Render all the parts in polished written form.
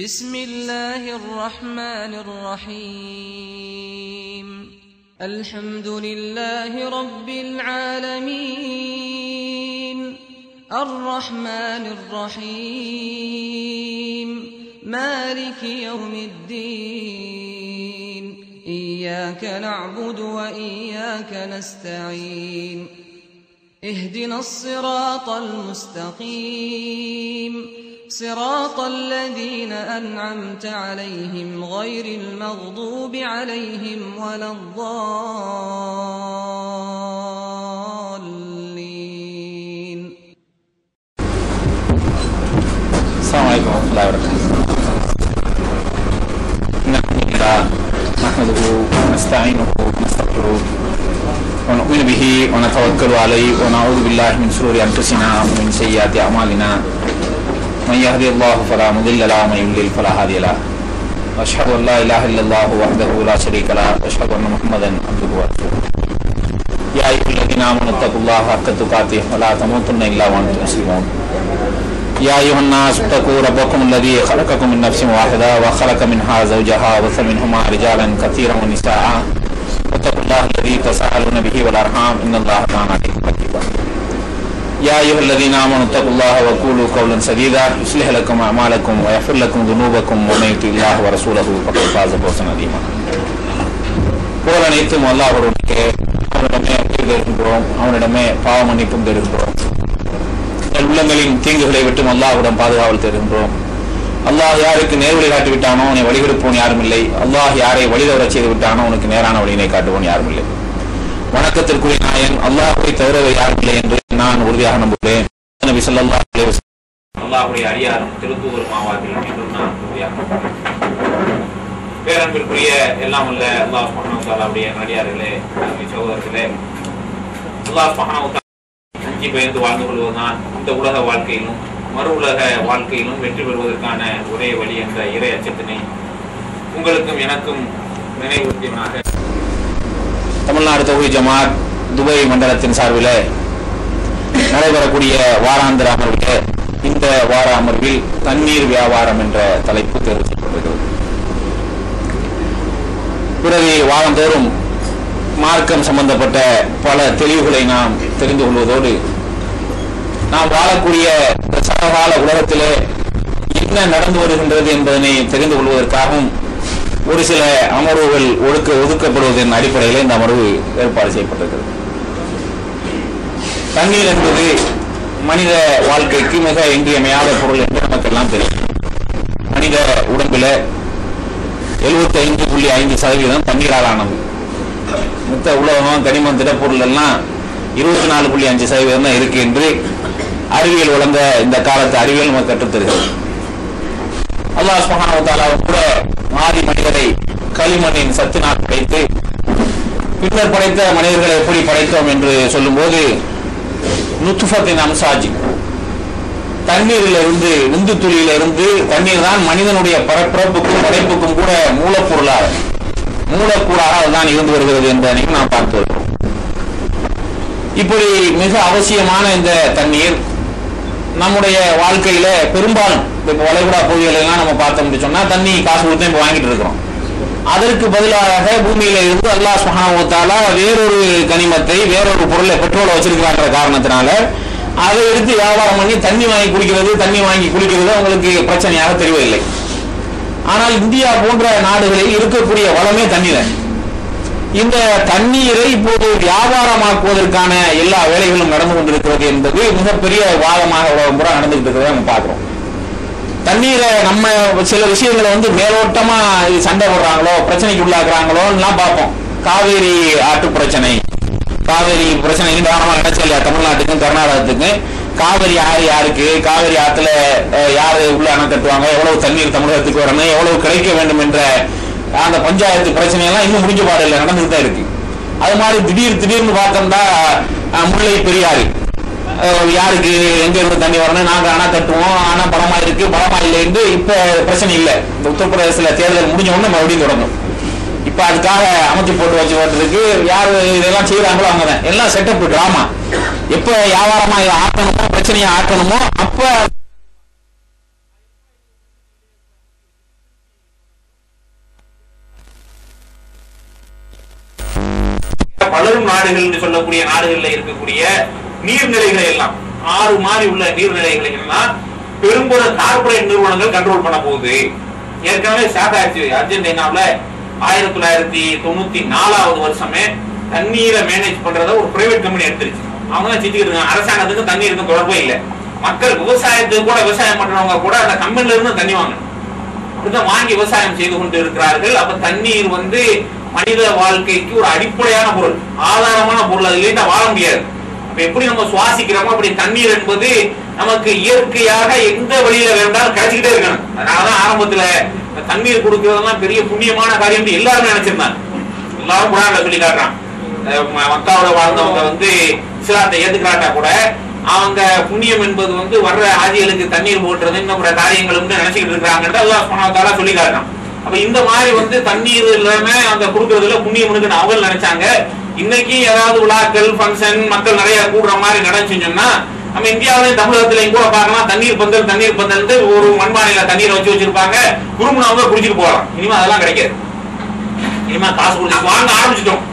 بسم الله الرحمن الرحيم الحمد لله رب العالمين الرحمن الرحيم مالك يوم الدين إياك نعبد وإياك نستعين اهدنا الصراط المستقيم صراط الذين أنعمت عليهم غير المغضوب عليهم ولا الضالين. السلام عليكم ورحمة الله وبركاته. نحمده ونستعينه ونستغفره ونؤمن به ونتوكل عليه ونعوذ بالله من شرور أنفسنا ومن سيئات أعمالنا من يهدي الله فلا مضل له ومن يضلل فلا هادي له واشهد ان لا اله الا الله وحده لا شريك له واشهد ان محمدا عبده ورسوله يا ايها الذين امنوا اتقوا الله حق تقاته ولا تموتن الا وانتم مسلمون يا ايها الناس اتقوا ربكم الذي خلقكم من نفس واحده وخلق منها زوجها وبث منهما رجالا كثيرا ونساء واتقوا الله الذي تساءلون به والارحام ان الله كان عليكم رقيبا يا أيها الذين آمنوا اتقوا الله وقولوا قولا سديدا يصلح لكم أعمالكم ويغفر لكم ذنوبكم ومن يطع الله ورسوله فقد فاز فوزا عظيما. புகழ் அனைத்தும் அல்லாஹ்வுக்கே, அவனிடமே தேடுகின்றோம், அவனிடமே பாவ மன்னிப்பும் தேடுகின்றோம். உள்ளங்களின் தீங்குகளை விட்டும் அல்லாஹ்விடம் பாதுகாவல் தேடுகின்றோம். அல்லாஹ் யாருக்கு நேர்வழி காட்டி விட்டானோ அவனை வழிகெடுப்போன் யாரும் இல்லை. அல்லாஹ் யாரை வழிதவரச் செய்து விட்டானோ அவனுக்கு நேரான வழியினை காட்டுவோன் யாரும் இல்லை. வணக்கத்திற்குரிய நாயன் அல்லாஹ்வை தவிர யாரும் இல்லை என்று நான் உறுதியாக நம்புகிறேன். நபி ஸல்லல்லாஹு அலைஹி வஸல்லம் அல்லாஹ்வுடைய அடியாரும் திருத்தூதரும் ஆவார்கள் என்றும் நான் உறுதியாக நம்புகிறேன். பேரன்பிற்குரிய எல்லாம் உள்ள அல்லாஹ் சுப்ஹானஹு வ தஆலாவுடைய அடியார்களே, சகோதரர்களே, அல்லாஹ் சுப்ஹானஹு வ தஆலா அஞ்சி பயந்து வாழ்ந்து கொள்வதுதான் இந்த உலக வாழ்க்கையிலும் மறு உலக வாழ்க்கையிலும் வெற்றி பெறுவதற்கான ஒரே வழி என்ற இறை அச்சத்தினை உங்களுக்கும் எனக்கும் நினைவூட்டியவனாக தமிழ்நாடு தௌஹீத் ஜமாத் துபை மண்டலத்தின் சார்பில் நடைபெறக்கூடிய வாராந்திர அமர்வில் இந்த வார அமர்வில் தண்ணீர் வியாபாரம் என்ற தலைப்பு தேர்வு செய்யப்பட்டிருக்கிறது. பிறகு வாரந்தோறும் மார்க்கம் சம்பந்தப்பட்ட பல தெளிவுகளை நாம் தெரிந்து கொள்வதோடு நாம் வாழக்கூடிய சமகால உலகத்திலே என்ன நடந்து வருகின்றது என்பதனை தெரிந்து கொள்வதற்காகவும் ஒரு சில அமர்வுகள் ஒதுக்கப்படுவதன் அடிப்படையில் இந்த அமர்வு ஏற்பாடு செய்யப்பட்டிருக்கிறது. தண்ணீர் என்பது மனித வாழ்க்கைக்கு மிக இன்றியமையாத பொருள் என்று நமக்கெல்லாம் தெரியும். மனித உடம்பில் 75.5% தண்ணீரால் ஆனது. மொத்த உலகம் கனிமம் திடப்பொருள் எல்லாம் 24.5% தான் இருக்கு என்று அறிவியல் வளர்ந்த இந்த காலத்து அறிவியல் நமக்கு கற்றுத்தருகிறது. அல்லாஹ் சுப்ஹானஹு வ தஆலா கூட ஆதி மனிதரை களிமண்ணின் சத்தினால் படைத்து பின்னர் படைத்த மனிதர்களை எப்படி படைத்தோம் என்று சொல்லும் போது நுத்ஃபத்தின் அம்சாஜி, தண்ணீரிலிருந்து விந்து துளியிலிருந்து தண்ணீர் தான் மனிதனுடைய பரப்பிறப்புக்கும் படைப்புக்கும் கூட மூலக்கூறாக அதுதான் இருந்து வருகிறது என்பதை நாம் பார்த்து வருகிறோம். இப்படி மிக அவசியமான இந்த தண்ணீர் நம்முடைய வாழ்க்கையில பெரும்பாலும் இப்ப வளைகுடா பகுதிகளெல்லாம் நம்ம பார்த்தோம்னு சொன்னா தண்ணி காசு கொடுத்து இப்ப வாங்கிட்டு இருக்கிறோம். அதற்கு பதிலாக பூமியில இருந்து அல்லாஹ் சுப்ஹானஹு வ தஆலா வேறொரு கனிமத்தை வேறொரு பொருளை பெட்ரோலை வச்சிருக்கிறாங்கிற காரணத்தினால அதை எடுத்து வியாபாரம் பண்ணி தண்ணி வாங்கி குடிக்கிறது அவங்களுக்கு பிரச்சனையாக தெரியவில்லை. ஆனால் இந்தியா போன்ற நாடுகளில் இருக்கக்கூடிய வளமே தண்ணீர். இந்த தண்ணீரை இப்போது வியாபாரமாக்குவதற்கான எல்லா வேலைகளும் நடந்து கொண்டிருக்கிறது என்பது மிகப்பெரிய வாதமாக உலகம் பூரா நடந்துகிட்டு இருக்கிறத நம்ம பார்க்கிறோம். தண்ணீரை நம்ம சில விஷயங்களை மேலோட்டமா சண்டை போடுறாங்களோ பிரச்சனைக்கு உள்ளாக்குறாங்களோ எல்லாம் பார்ப்போம். காவேரி ஆற்று பிரச்சனை, காவேரி பிரச்சனை காரணமா நினைச்சா இல்லையா தமிழ்நாட்டுக்கும் கர்நாடகத்துக்கும் காவிரி ஆறு யாருக்கு, காவிரி ஆற்றுல யாரு உள்ள அணை கட்டுவாங்க, எவ்வளவு தண்ணீர் தமிழகத்துக்கு வரணும், எவ்வளவு கிடைக்க வேண்டும் என்ற அந்த பஞ்சாயத்து பிரச்சனையெல்லாம் இன்னும் முடிஞ்ச பாடல நடந்துட்டு தான் இருக்கு. அது மாதிரி திடீர்னு பார்த்தோம்னா முல்லை பெரியாறு யாருக்கு எங்க இருந்து தண்ணி வரணும், நாங்க அணை கட்டுவோம், ஆனா பலமா இருக்கு பலமா இல்லை என்று இப்ப பிரச்சனை இல்லை. இந்த உத்தரப்பிரதேசத்துல தேர்தல் முடிஞ்ச உடனே மறுபடியும் தொடங்கும். இப்ப அதுக்காக அமைச்சு போட்டு வச்சு ஓட்டுறதுக்கு யாரு இதெல்லாம் செய்யறாங்களோ அவங்கதான் எல்லாம் செட்டப் டிராமா. எப்ப வியாபாரமா ஆக்கணுமோ பிரச்சனையை ஆக்கணுமோ அப்ப நாடுகள் என்று சொல்லக்கூடிய நாடுகளில் இருக்கக்கூடிய நீர்நிலைகளை எல்லாம், ஆறு மாறி உள்ள நீர்நிலைகளை எல்லாம் பெரும்பாலும் கார்பரேட் நிறுவனங்கள் கண்ட்ரோல் பண்ண போகுது. ஏற்கனவே ஸ்டார்ட் ஆயிடுச்சு. அர்ஜென்டினாவில் 1994 வருஷமே தண்ணீரை மேனேஜ் பண்றத ஒரு பிரைவேட் கம்பெனி எடுத்துருச்சு. அவங்க தான் செஞ்சுக்கிட்டு இருக்காங்க. அரசாங்கத்துக்கு தண்ணீருக்கு தொடர்பே இல்லை. மக்கள் விவசாயத்துக்கு கூட, விவசாயம் பண்றவங்க கூட அந்த கம்பெனில இருந்து தண்ணி வாங்க அப்படிதான் வாங்கி விவசாயம் செய்து கொண்டு இருக்கிறார்கள். அப்ப தண்ணீர் வந்து மனித வாழ்க்கைக்கு ஒரு அடிப்படையான பொருள், ஆதாரமான பொருள். அது இல்லைன்னா வாழ முடியாது. அப்ப எப்படி நம்ம சுவாசிக்கிறோமோ அப்படி தண்ணீர் என்பது நமக்கு இயற்கையாக எந்த வழியில வேண்டாலும் கிடைச்சிக்கிட்டே இருக்கணும். அதனாலதான் ஆரம்பத்துல தண்ணீர் கொடுக்கறதெல்லாம் பெரிய புண்ணியமான காரியம் எல்லாருமே நினைச்சிருந்தாங்க. எல்லாரும் குரான்ல சொல்லி காட்டுறான். மக்காவோட வாழ்ந்தவங்க வந்து இஸ்லாத்தை ஏத்துக்கிறாட்டா கூட அவங்க புண்ணியம் என்பது வந்து வர்ற ஆதிகளுக்கு தண்ணீர் போட்டுறது இன்னும் காரியங்கள் நினைச்சுக்கிட்டு இருக்கிறாங்கன்னு அல்லாஹ் சுப்ஹானஹு வ தஆலா சொல்லி காட்டுறான். அப்ப இந்த மாதிரி வந்து தண்ணீர் இல்லாம அந்த கொடுக்கறதுல புண்ணியம் இருக்குன்னு அவங்க நினைச்சாங்க. இன்னைக்கு ஏதாவது விழாக்கள், ஃபங்க்ஷன், மக்கள் நிறைய கூடுற மாதிரி நடந்துச்சுன்னு சொன்னா நம்ம இந்தியாவிலையும் தமிழகத்திலையும் கூட பார்க்கலாம். தண்ணீர் பந்தல் ஒரு மண்பானையில தண்ணீரை வச்சிருப்பாங்க. குறுமுனவங்க குடிச்சிட்டு போகலாம். இனிமே அதெல்லாம் கிடைக்காது. இனிமே காசு கொடுத்து வாங்க ஆரம்பிச்சிட்டோம்.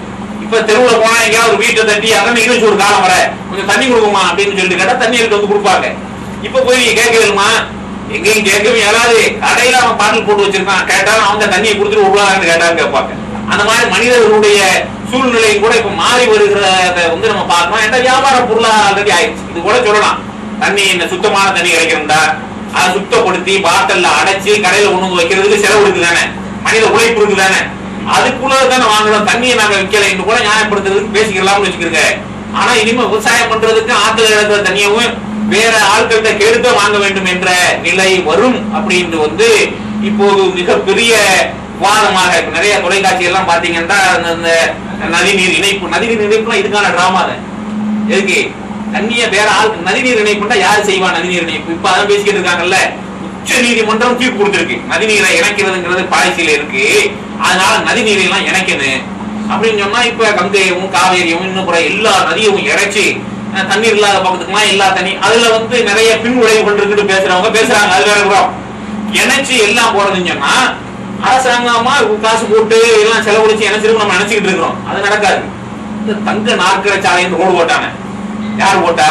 இப்ப தெருவுல போனா எங்கேயாவது ஒரு வீட்டை தட்டி அங்கே இருந்துச்சு ஒரு காலம் வர கொஞ்சம் தண்ணி கொடுக்குமா அப்படின்னு சொல்லிட்டு கேட்டா தண்ணி எடுத்து வந்து கொடுப்பாங்க. இப்ப போய் நீங்க கேட்கணுமா? எங்கேயும் கேட்கவே ஏதாவது கடையில அவன் பாட்டில் போட்டு வச்சிருக்கான், கேட்டாலும் அவங்க தண்ணியை கொடுத்துட்டு விடுவாங்கன்னு கேட்டாலும் கேட்பாங்க. அந்த மாதிரி மனிதர்களுடைய சூழ்நிலையும் கூட இப்ப மாறி வருகிறத வந்து நம்ம பார்க்கணும். ஏன்னா வியாபார பொருளா ஆல்ரெடி ஆயிடுச்சு. இது கூட சொல்லலாம். தண்ணி இந்த சுத்தமான தண்ணி கிடைக்கணும்டா, அதை சுத்தப்படுத்தி பாட்டில்ல அடைச்சு கடையில கொண்டு வந்து வைக்கிறதுக்கு செலவு இருக்குதானே, மனித உழைப்பு இருக்குதானே, அதுக்குள்ளதானே வாங்கணும். தண்ணியை நாங்க விற்கல என்று கூட நியாயப்படுத்துறதுக்கு பேசிக்கலாம்னு வச்சுக்கிறீங்க. ஆனா இனிமே விவசாயம் பண்றதுக்கு ஆத்துல இருக்கிற தண்ணியவும் வேற ஆட்கள்கிட்ட கேடுத்த வாங்க வேண்டும் என்ற நிலை வரும் அப்படின்னு வந்து இப்போது மிகப்பெரிய வாதமாக நிறைய தொலைக்காட்சி எல்லாம் பாத்தீங்கன்னா அந்த நதிநீர் இணைப்புனா இதுக்கான டிராமா தான். எதுக்கு தண்ணிய வேற ஆளுக்கு நதிநீர் இணைப்புன்னா யாரு செய்வா நதிநீர் இணைப்பு? இப்ப அதான் பேசிக்கிட்டு இருக்காங்கல்ல. உச்ச நீதிமன்றம் தீர்ப்பு கொடுத்திருக்கு. நதிநீரை இணைக்கிறதுங்கிறது பாலிசியில இருக்கு. அதனால நதிநீரை எல்லாம் இணைக்கணும் அப்படின்னு சொன்னா இப்ப கங்கையும் காவேரியும் இன்னும் எல்லா நதியவும் இறைச்சி தண்ணீர் இல்லாத பக்கத்துக்குலாம் எல்லா தண்ணி அதுல வந்து நிறைய பின் விளைவுகள் இருக்குன்னு பேசுறவங்க பேசுறாங்க. அது வேற கூட இணைச்சு எல்லாம் போறதுன்னு சொன்னா அரசாங்கமா காசு போட்டு எல்லாம் செலவழிச்சு இணைச்சிரும் நம்ம நினைச்சுக்கிட்டு இருக்கிறோம். அது நடக்காது. இந்த தங்க நாற்கர சாலைன்னு ரோடு போட்டானே, யாரு போட்டா?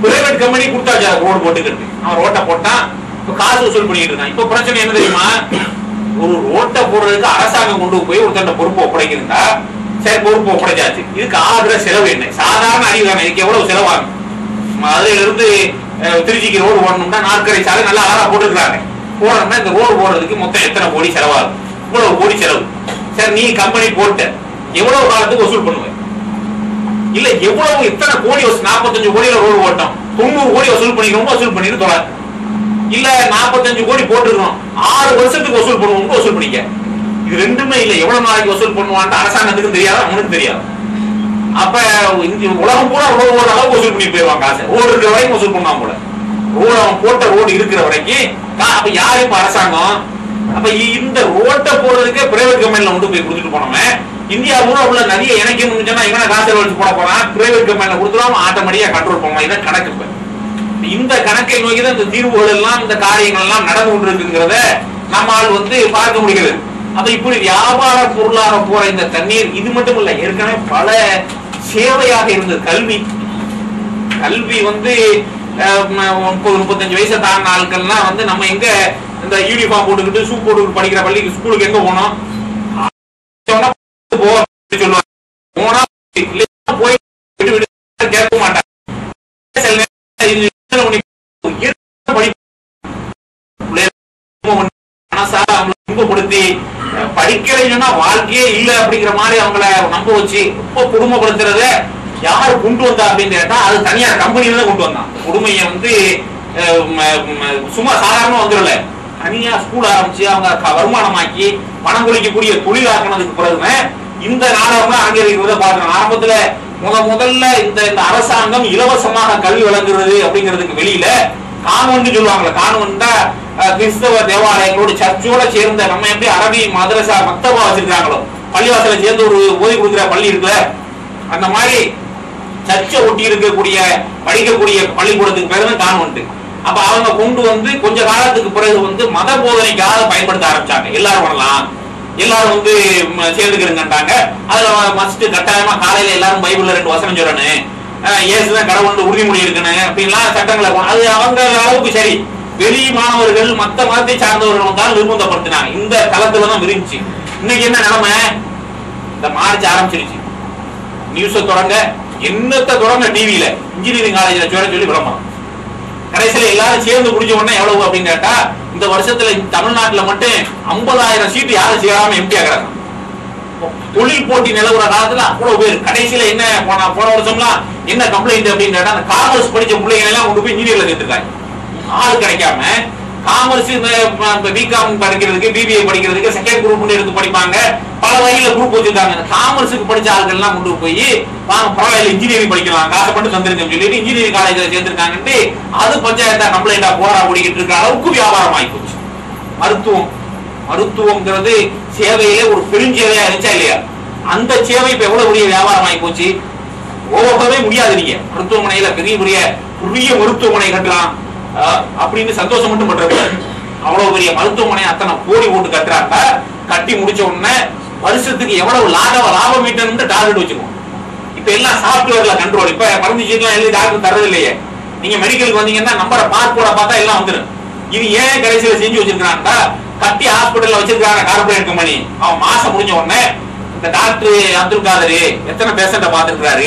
பிரைவேட் கம்பெனி கொடுத்தாச்சா ரோடு போட்டுக்கிட்டு. அவன் ரோட்டை போட்டான், இப்ப காசு வசூல் பண்ணிட்டு இருக்கான். இப்ப பிரச்சனை என்ன தெரியுமா? ஒரு ரோட்டை போடுறதுக்கு அரசாங்கம் கொண்டு போய் ஒருத்தண்ட பொறுப்பு ஒப்படைக்கிறதா, சரி பொறுப்பு ஒப்படைச்சாச்சு. இதுக்கு ஆகிற செலவு என்ன? சாதாரண அறிவுதானே. இதுக்கு எவ்வளவு செலவாகும்? அதுல இருந்து திருச்சிக்கு ரோடு போடணும்னா நாற்கரை சாலை நல்லா அழகா போட்டுருக்காங்க. போடணும்னா இந்த ரோடு போடுறதுக்கு மொத்தம் எத்தனை கோடி செலவாகும்? இவ்வளவு கோடி செலவு. சரி நீ கம்பெனி போட்ட எவ்வளவு காலத்துக்கு வசூல் பண்ணுவேன்? இல்ல எவ்வளவு எத்தனை கோடி? 45 கோடியில ரோடு போட்டோம், 90 கோடி வசூல் பண்ணிக்கிறோம். வசூல் பண்ணிட்டு தொலை. இல்ல 45 கோடி போட்டுருக்கோம், 6 வருஷத்துக்கு வசூல் பண்ணுவோம். வசூல் பண்ணிக்க. இது ரெண்டுமே இல்ல. எவ்வளவு நாளைக்கு வசூல் பண்ணுவான்னு அரசாங்கத்துக்கும் தெரியாது, அவனுக்கு தெரியாது. அப்ப உலகம் பூரா ரோடு போடுற அளவுக்கு வசூல் பண்ணி போயிருவாங்க. காசு ரோடு இருக்கிற வரைக்கும் வசூல் பண்ணுவாங்க போல. ரோடு அவன் போட்ட ரோடு இருக்கிற வரைக்கும். அப்ப யாரு இப்ப அரசாங்கம்? அப்ப இந்த ரோட்டை போடுறதுக்கே பிரைவேட் கம்பெனில கொண்டு போய் கொடுத்துட்டு போனோமே. இந்தியா பூரா உள்ள நதியை இணைக்கணும்னு சொன்னா இவனை காசு வச்சு போட போறான். பிரைவேட் கம்பெனில கொடுத்துருவான், ஆட்டோமேட்டிக்கா கண்ட்ரோல் பண்ணுவான். இதான் கணக்கு. இப்ப இந்த கணக்கை நோக்கி தான் இந்த தீர்வுகள் எல்லாம் இந்த காரியங்கள் எல்லாம் நடந்து கொண்டிருக்குங்கிறத நம்மால் வந்து பார்க்க முடிகிறது. அப்ப இப்படி வியாபார பொருளாக போற இந்த தண்ணீர் இது மட்டும் இல்ல, ஏற்கனவே பல சேவையாக இருந்தது. கல்வி வந்து 30-35 வயசை தாண்டின ஆட்கள்லாம் வந்து நம்ம எங்க இந்த யூனிஃபார்ம் போட்டுக்கிட்டு ஷூ போட்டுக்கிட்டு படிக்கிற பள்ளிக்கு ஸ்கூலுக்கு எங்க போனோம்? சொல்லுவாங்க போய் கேட்க மாட்டாங்க. படிக்கலைன்னா வாழ்க்கையே இல்ல அப்படிங்கிற மாதிரி அவங்கள நம்ப வச்சு ரொம்ப குடும்பப்படுத்துறத யாரு கொண்டு வந்தா அப்படின்னு கேட்டா அது தனியார் கம்பெனியில தான் கொண்டு வந்தான். கொடுமையை வந்து சும்மா சாதாரணமா வந்துடல, தனியா ஸ்கூல் ஆரம்பிச்சு அவங்க வருமானமாக்கி பணம் குளிக்கக்கூடிய தொழிலாக்கினதுக்கு பிறகுமே இந்த நாடகம் தான் அரங்கேறிக்கிறத பாக்குறோம். ஆரம்பத்துல முதல்ல இந்த அரசாங்கம் இலவசமாக கல்வி வழங்குறது அப்படிங்கிறதுக்கு வெளியில கான்வென்ட் சொல்லுவாங்கல்ல, கான்வென்ட் கிறிஸ்தவ தேவாலயங்களோட சர்ச்சோட சேர்ந்த நம்ம எப்படி அரபி மதரசா மக்தபா வச்சிருக்காங்களோ, பள்ளிவாசல சேர்ந்து ஒரு ஓதி கொடுக்குற பள்ளி இருக்குல்ல, அந்த மாதிரி சர்ச்சை ஒட்டி இருக்கக்கூடிய படிக்கக்கூடிய பள்ளிக்கூடத்துக்கு பேரு தான் கான்வென்ட். அப்ப அவங்க கொண்டு வந்து கொஞ்ச காலத்துக்கு பிறகு வந்து மத போதனைக்காக பயன்படுத்த ஆரம்பிச்சாங்க. எல்லாரும் பண்ணலாம், எல்லாரும் வந்து சேர்ந்துக்கிறங்கட்டாங்க. அதுல மஸ்ட் கட்டாயமா காலையில எல்லாரும் பைபிள்ல 2 வசனம் சொல்லணும், இயேசுதான் கடவுள் உறுதிமொழி இருக்கணும் அப்படின்லாம் சட்டங்களை அது அவங்க அளவுக்கு சரி. வெளி மாணவர்கள் மத்த மதத்தை சார்ந்தவர்கள் தான் நிர்பந்தப்படுத்தினாங்க. இந்த தளத்துலதான் விரிஞ்சி. இன்னைக்கு என்ன நிலைமை? இந்த மார்ச் ஆரம்பிச்சிருச்சு, நியூஸ தொடங்க என்னத்தை தொடங்க டிவியில இன்ஜினியரிங் காலேஜ்ல சொல்லி விளம்பரம். கடைசியில எல்லாரும் சேர்ந்து குடிச்ச உடனே எவ்வளவு அப்படின்னு கேட்டா, இந்த வருஷத்துல தமிழ்நாட்டுல மட்டும் 50,000 சீட்டு யாரும் சேராம எம்டி ஆகிறாங்க. தொழில் போட்டி நிலவுற காலத்துல அவ்வளவு பேர். கடைசியில என்ன போன வருஷம்லாம் என்ன கம்ப்ளைண்ட் அப்படின்னு கேட்டா, அந்த காமர்ஸ் படிச்ச பிள்ளைங்க எல்லாம் கொண்டு போய் இன்ஜினியர்ல சேர்த்துருக்காங்க. ஆள் கிடைக்காம காமர்ஸ் பிகாம் படிக்கிறதுக்கு பிபிஏ படிக்கிறதுக்கு செகண்ட் குரூப் எடுத்து படிப்பாங்க. பல வகையில குரூப் வச்சிருக்காங்க. காமர்ஸுக்கு படிச்ச ஆட்கள் எல்லாம் கொண்டு போய் பரவாயில்ல இன்ஜினியரிங் படிக்கலாம் காசப்பட்டு தந்திருக்கேன்னு சொல்லிட்டு இன்ஜினியரிங் காலேஜ்ல சேர்த்திருக்காங்கன்ட்டு அது பஞ்சாயத்தா கம்ப்ளைண்டா போரா ஓடிக்கிட்டு இருக்க அளவுக்கு வியாபாரம் ஆகி போச்சு. மருத்துவம்ங்கிறது சேவையிலே ஒரு பெருஞ்சேவையா இருந்துச்சா இல்லையா? அந்த சேவை இப்ப எவ்வளவு பெரிய வியாபாரம் ஆகி போச்சு. போகவே முடியாது. நீங்க மருத்துவமனையில பெரிய மருத்துவமனை கட்டலாம் அப்படின்னு சந்தோஷம் மட்டும் பண்றது. அவ்வளவு பெரிய மருத்துவமனை அத்தனை கோடி போட்டு கட்டுறாங்க. கட்டி முடிச்ச உடனே வருஷத்துக்கு எவ்வளவு லாபம் ஈட்டணும்னு டார்கெட் வச்சிருக்கோம். இப்ப எல்லாம் சாப்ட்வேர்ல கண்ட்ரோல். இப்ப மருந்து சீட்லாம் எழுதி டாக்டர் தரது இல்லையே. நீங்க மெடிக்கலுக்கு வந்தீங்கன்னா நம்பரை பார்க்கோட பார்த்தா எல்லாம் வந்துடும். இது ஏன் கடைசியில செஞ்சு வச்சிருக்கான்டா, கட்டி ஹாஸ்பிட்டல்ல வச்சிருக்காங்க கார்பரேட் கம்பெனி. அவன் மாசம் முடிஞ்ச உடனே இந்த டாக்டர் அப்துல் காதர் எத்தனை பேஷண்ட பாத்துருக்காரு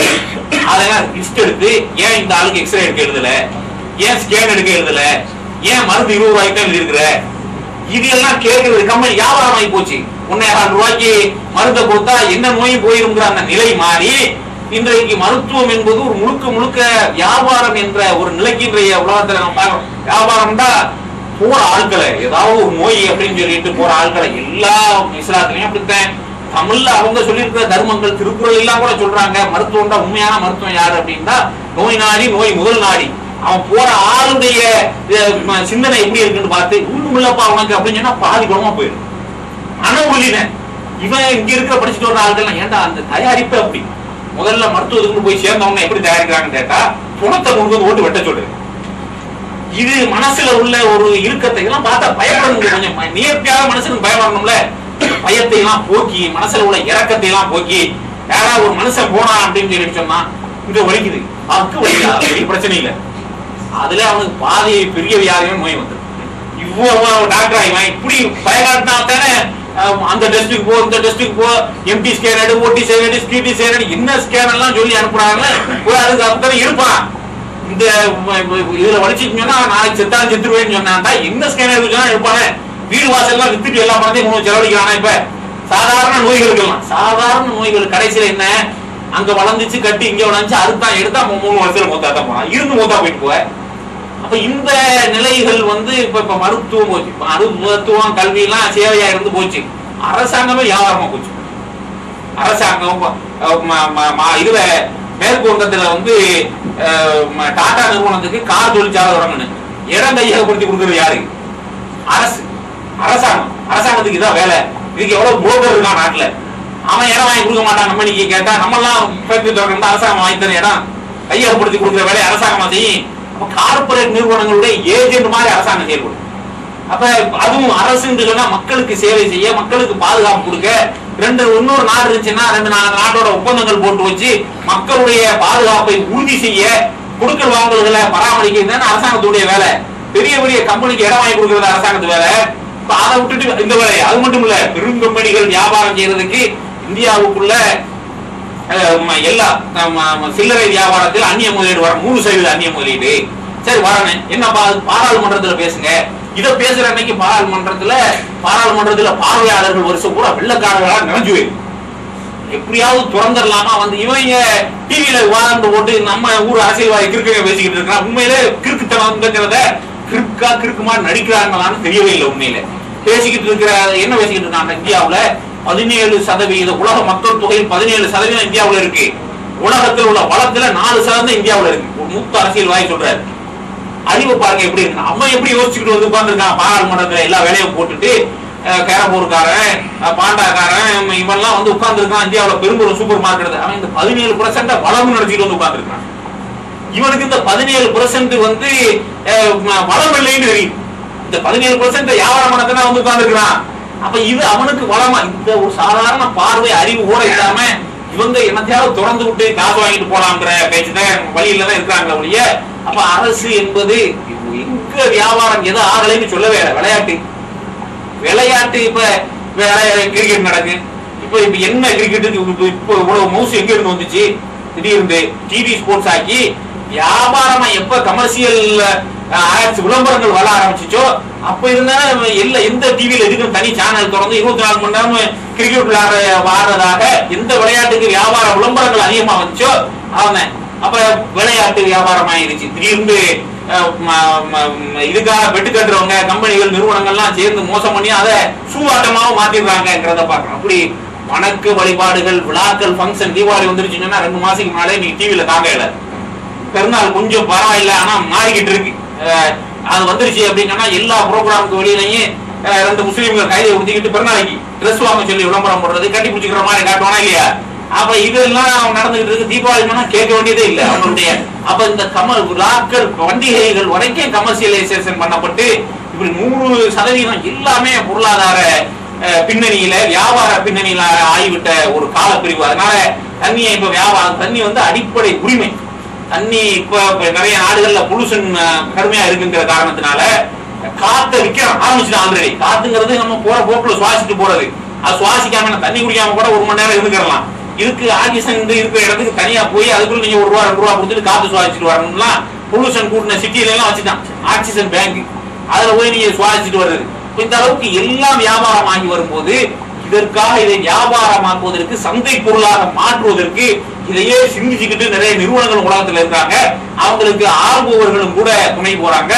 அதெல்லாம் லிஸ்ட் எடுத்து, ஏன் இந்த ஆளுக்கு எக்ஸ்ரே எடுக்க எழுதல, ஏன் ஸ்கேன் எடுக்க எழுதல, ஏன் மருந்து 20 ரூபாய்க்கு தான் எழுதிருக்கிற, இது எல்லாம் கேட்கறது கம்பெனி வியாபாரம் ஆகி போச்சு. 1,500 ரூபாய்க்கு மருந்தை கொடுத்தா என்ன நோயும் போயிருங்கிற அந்த நிலை மாறி இன்றைக்கு மருத்துவம் என்பது ஒரு முழுக்க வியாபாரம் என்ற ஒரு நிலைக்கு இன்றைய உலகத்துல நம்ம பார்க்கிறோம். வியாபாரம் தான் போற ஆட்களை, ஏதாவது ஒரு நோய் அப்படின்னு சொல்லிட்டு போற ஆட்களை எல்லா இஸ்லாத்திலையும் அப்படித்தான். தமிழ்ல அவங்க சொல்லியிருக்கிற தர்மங்கள் திருக்குறள் எல்லாம் கூட சொல்றாங்க. மருத்துவம் தான் உண்மையான மருத்துவம் யாரு அப்படின்னா, நோய் நாடி நோய் முதல் நாடி. அவன் போற ஆளுடைய சிந்தனை எப்படி இருக்குன்னு பார்த்து உண்மைப்பா உனக்கு அப்படின்னு சொன்னா பாதி குணமா போயிடும். ஆனா ஒளின இவன் இங்க இருக்கிற படிச்சுட்டு வர ஆளுகள் ஏன்டா அந்த தயாரிப்பு அப்படி முதல்ல மருத்துவத்துக்கு போய் சேர்ந்தவங்க எப்படி தயாரிக்கிறாங்கன்னு கேட்டா, புணத்தை கொண்டு வந்து ஓட்டு வெட்ட சொல்றது. இது மனசுல உள்ள ஒரு இறுக்கத்தை எல்லாம் பார்த்தா பயப்படணும். கொஞ்சம் நேர்த்தியாக மனசுக்கு பயப்படணும்ல. பயத்தை எல்லாம் போக்கி மனசுல உள்ள இறக்கத்தை எல்லாம் போக்கி யாராவது ஒரு மனுஷன் போனா அப்படின்னு சொல்லி சொன்னா இங்க வலிக்குது அக்கு வலிக்காது பிரச்சனை இல்லை. அதுல அவனுக்கு பாதி பெரிய வியாதியும் நோய் வந்துடும். இவ்வளவு டாக்டர் ஆகிவன் இப்படி பயகாட்டினா தானே அந்த டெஸ்ட்டுக்கு போ இந்த டெஸ்ட்டுக்கு போ, எம்டி ஸ்கேன் எடு, ஓடி ஸ்கேன் எடு, ஸ்கிடி ஸ்கேன் எடு, என்ன ஸ்கேன் எல்லாம் சொல்லி அனுப்புறாங்க. அதுக்கு அத்தனை இருப்பான். இந்த இதுல வலிச்சுன்னு சொன்னா நாளைக்கு செத்துருவேன்னு சொன்னா என்ன ஸ்கேன் எடுக்கா இருப்பானே. வீடு வாசல்லாம் வித்துட்டு எல்லா பணத்தையும் செலவழிக்கிறானா. இப்ப சாதாரண நோய்களுக்கெல்லாம் சாதாரண நோய்கள் கடைசியில என்ன அங்க வளர்ந்துச்சு கட்டி இங்க வளர்ந்துச்சு அறுத்தான் எடுத்தா 3 வருஷத்துல மூத்தாத்தான் போனா இருந்து மூத்தா போயிட்டு போவ. அப்ப இந்த நிலைகள் வந்து இப்ப மருத்துவம் போச்சு. மருத்துவம் கல்வி எல்லாம் சேவையா இருந்து போச்சு. அரசாங்கமே வியாபாரமா போச்சு. அரசாங்கம் இதுல மேற்கு வங்கத்துல வந்து டாடா நிறுவனத்துக்கு கார் தொழிற்சாலை தொடங்கணும். இடம் கையகப்படுத்தி கொடுக்கறது யாரு? அரசு. அரசாங்கத்துக்கு இதான் வேலை. இதுக்கு எவ்வளவு புரோக்கர் இருக்கான் நாட்டுல. அவன் இடம் வாங்கி கொடுக்க மாட்டான். நம்ம நீங்க கேட்டா நம்ம எல்லாம் ஃபேக்டரி தொடர்ந்து அரசாங்கம் வாங்கி தர இடம் கையகப்படுத்தி கொடுக்குற வேலையை அரசாங்கமா செய்யும். கார்பரேட் நிறுவனங்களுடைய ஏஜென்ட் மாதிரி அரசாங்கம் செயல்படும். அப்ப அதுவும் அரசு என்று சொன்னா மக்களுக்கு சேவை செய்ய, மக்களுக்கு பாதுகாப்பு கொடுக்க, இன்னொரு நாடு இருந்துச்சுன்னா 2 நாட்டோட ஒப்பந்தங்கள் போட்டு வச்சு மக்களுடைய பாதுகாப்பை உறுதி செய்ய, கொடுக்கல் வாங்கல்களை பராமரிக்கிறது அரசாங்கத்துடைய வேலை. பெரிய பெரிய கம்பெனிக்கு இடம் வாங்கி கொடுக்கறது அரசாங்கத்து வேலை. அதை விட்டுட்டு இந்த வேலை அது மட்டும் இல்ல, பெரும் கம்பெனிகள் வியாபாரம் செய்யறதுக்கு இந்தியாவுக்குள்ள எல்லா சில்லறை வியாபாரத்தில் அந்நிய முதலீடு வர 3% அந்நிய முதலீடு. சரி வரணும் என்ன பாராளுமன்றத்துல பேசுங்க. இதை பேசுற அன்னைக்கு பாராளுமன்றத்துல பார்வையாளர்கள் வருஷம் கூட வெள்ளக்காரர்களா நிறைஞ்சு போயிடும். எப்படியாவது துறந்துடலாமா வந்து இவங்க டிவியில விவாதம் போட்டு நம்ம ஊர் அரசியல்வாதி கிறுக்க பேசிக்கிட்டு இருக்கான். உண்மையிலே கிறுக்குத்தனம்ங்கிறத கிறுக்குமா நடிக்கிறாங்களான்னு தெரியவே இல்லை. உண்மையில பேசிக்கிட்டு இருக்கிற என்ன பேசிக்கிட்டு இருக்காங்க, இந்தியாவுல 17% உலக மக்கள் தொகையில் 17% இந்தியாவுல இருக்கு. உலகத்தில் உள்ள வளத்துல 4% இந்தியாவுல இருக்கு. ஒரு மூத்த அரசியல்வாதி சொல்றாரு. அறிவு பாருங்க எப்படி இருக்கு. அவன் எப்படி யோசிச்சுக்கிட்டு வந்து உட்கார்ந்துருக்கான் பாராளுமன்றத்துல எல்லா வேலையும் போட்டுட்டு. கேரம்பூர்காரன், பாண்டாக்காரன் இவெல்லாம் வந்து உட்கார்ந்துருக்கான். இந்தியாவுல பெரும்பெரும் சூப்பர் மார்க்கெட். அவன் இந்த 17% வளம் நடத்திட்டு வந்து உட்கார்ந்துருக்கான். இவனுக்கு இந்த 17% வந்து வளம் இல்லைன்னு தெரியும். இந்த 17% வியாபாரம் பண்ணத்தான் வந்து உட்கார்ந்துருக்கான். அப்ப இது அவனுக்கு வளமா, இந்த ஒரு சாதாரண பார்வை அறிவு கூட இல்லாம இவங்க என்னத்தையாவது திறந்து விட்டு காசு வாங்கிட்டு போலாம்ங்கிற பேச்சுதான் வழியில தான் இருக்கிறாங்க ஒழிய. அப்ப அரசு என்பது எங்க வியாபாரம் எதை ஆகலைன்னு சொல்லவே விளையாட்டு விளையாட்டு. இப்ப கிரிக்கெட் நடக்கு, இப்ப என்ன கிரிக்கெட்டுக்கு இப்ப இவ்வளவு மவுசு எங்க இருந்து வந்துச்சு? திடீர்னு டிவி ஸ்போர்ட்ஸ் ஆக்கி வியாபாரமா எப்ப கமர்சியல் விளம்பரங்கள் வர ஆரம்பிச்சுச்சோ அப்ப இருந்தா எந்த டிவியில எதுக்கு தனி சேனல் திறந்து 24 மணி நேரம் கிரிக்கெட் விளையாடுறதாக எந்த விளையாட்டுக்கு வியாபார விளம்பரங்கள் அதிகமா வந்துச்சோ அவன் அப்ப விளையாட்டு வியாபாரம் ஆயிருச்சு. திடீர்னு இதுக்காக பெட்டு கட்டுறவங்க கம்பெனிகள் நிறுவனங்கள்லாம் சேர்ந்து மோசம் பண்ணி அதை சூதாட்டமாவும் மாத்திடுறாங்கிறத பாக்குறோம். அப்படி வணக்க வழிபாடுகள், விழாக்கள், ஃபங்க்ஷன், தீபாவளி வந்துருச்சுன்னா 2 மாசத்துக்கு முன்னாலே நீ டிவியில தாங்க இல்ல. பெருநாள் கொஞ்சம் பரவாயில்ல, ஆனா மாறிக்கிட்டு இருக்கு. அது வந்துருச்சு அப்படின்னு சொன்னா எல்லா ப்ரோக்ராமுக்கு வெளியிலையும் 2 முஸ்லீம்கள் கைதை உடுத்திக்கிட்டு பெருநாளைக்கு ட்ரெஸ் வாங்க சொல்லி விளம்பரம் போடுறது, கட்டி பிடிச்சிக்கிற மாதிரி காட்டுவானா இல்லையா? அப்ப இதெல்லாம் நடந்துகிட்டு இருக்கு. தீபாவளி கேட்க வேண்டியதே இல்லை அவங்களுடைய. அப்ப இந்த விழாக்கள், பண்டிகைகள் வரைக்கும் கமர்சியலைசேஷன் பண்ணப்பட்டு இப்படி 100% எல்லாமே பொருளாதார பின்னணியில, வியாபார பின்னணியில ஆகிவிட்ட ஒரு காலப்பிரிவு. அதனால தண்ணியை இப்ப வியாபாரம், தண்ணி அடிப்படை உரிமை. தண்ணி இப்ப நிறைய நாடுகள்ல பொல்யூஷன் கடுமையா இருக்குங்கிற காரணத்தினால காத்த விற்கிறோம் ஆரம்பிச்சுட்டான் ஆல்ரெடி. காத்துங்கிறது நம்ம போற போக்குல சுவாசிட்டு போறது. அது சுவாசிக்காம தண்ணி குடிக்காம கூட 1 மணி நேரம் இருந்துக்கலாம். இதுக்கு ஆக்சிஜன் இருக்கிற இடத்துக்கு தனியா போய் அதுக்குள்ள நீங்க 1 ரூபா 2 ரூபா கொடுத்துட்டு காத்து சுவாசிச்சுட்டு வரணும்லாம் பொல்யூஷன் கூட்டின சிட்டியில எல்லாம் வச்சுட்டான் ஆக்சிஜன் பேங்க். அதுல போய் நீங்க சுவாசிச்சுட்டு வர்றது. இந்த அளவுக்கு எல்லாம் வியாபாரம் ஆகி வரும்போது இதற்காக இதை வியாபாரமாக்குவதற்கு, சந்தை பொருளாக மாற்றுவதற்கு இதையே சிந்திச்சுக்கிட்டு நிறைய நிறுவனங்கள் உலகத்துல இருக்காங்க. அவங்களுக்கு ஆர்வலர்களும் கூட துணை போறாங்க.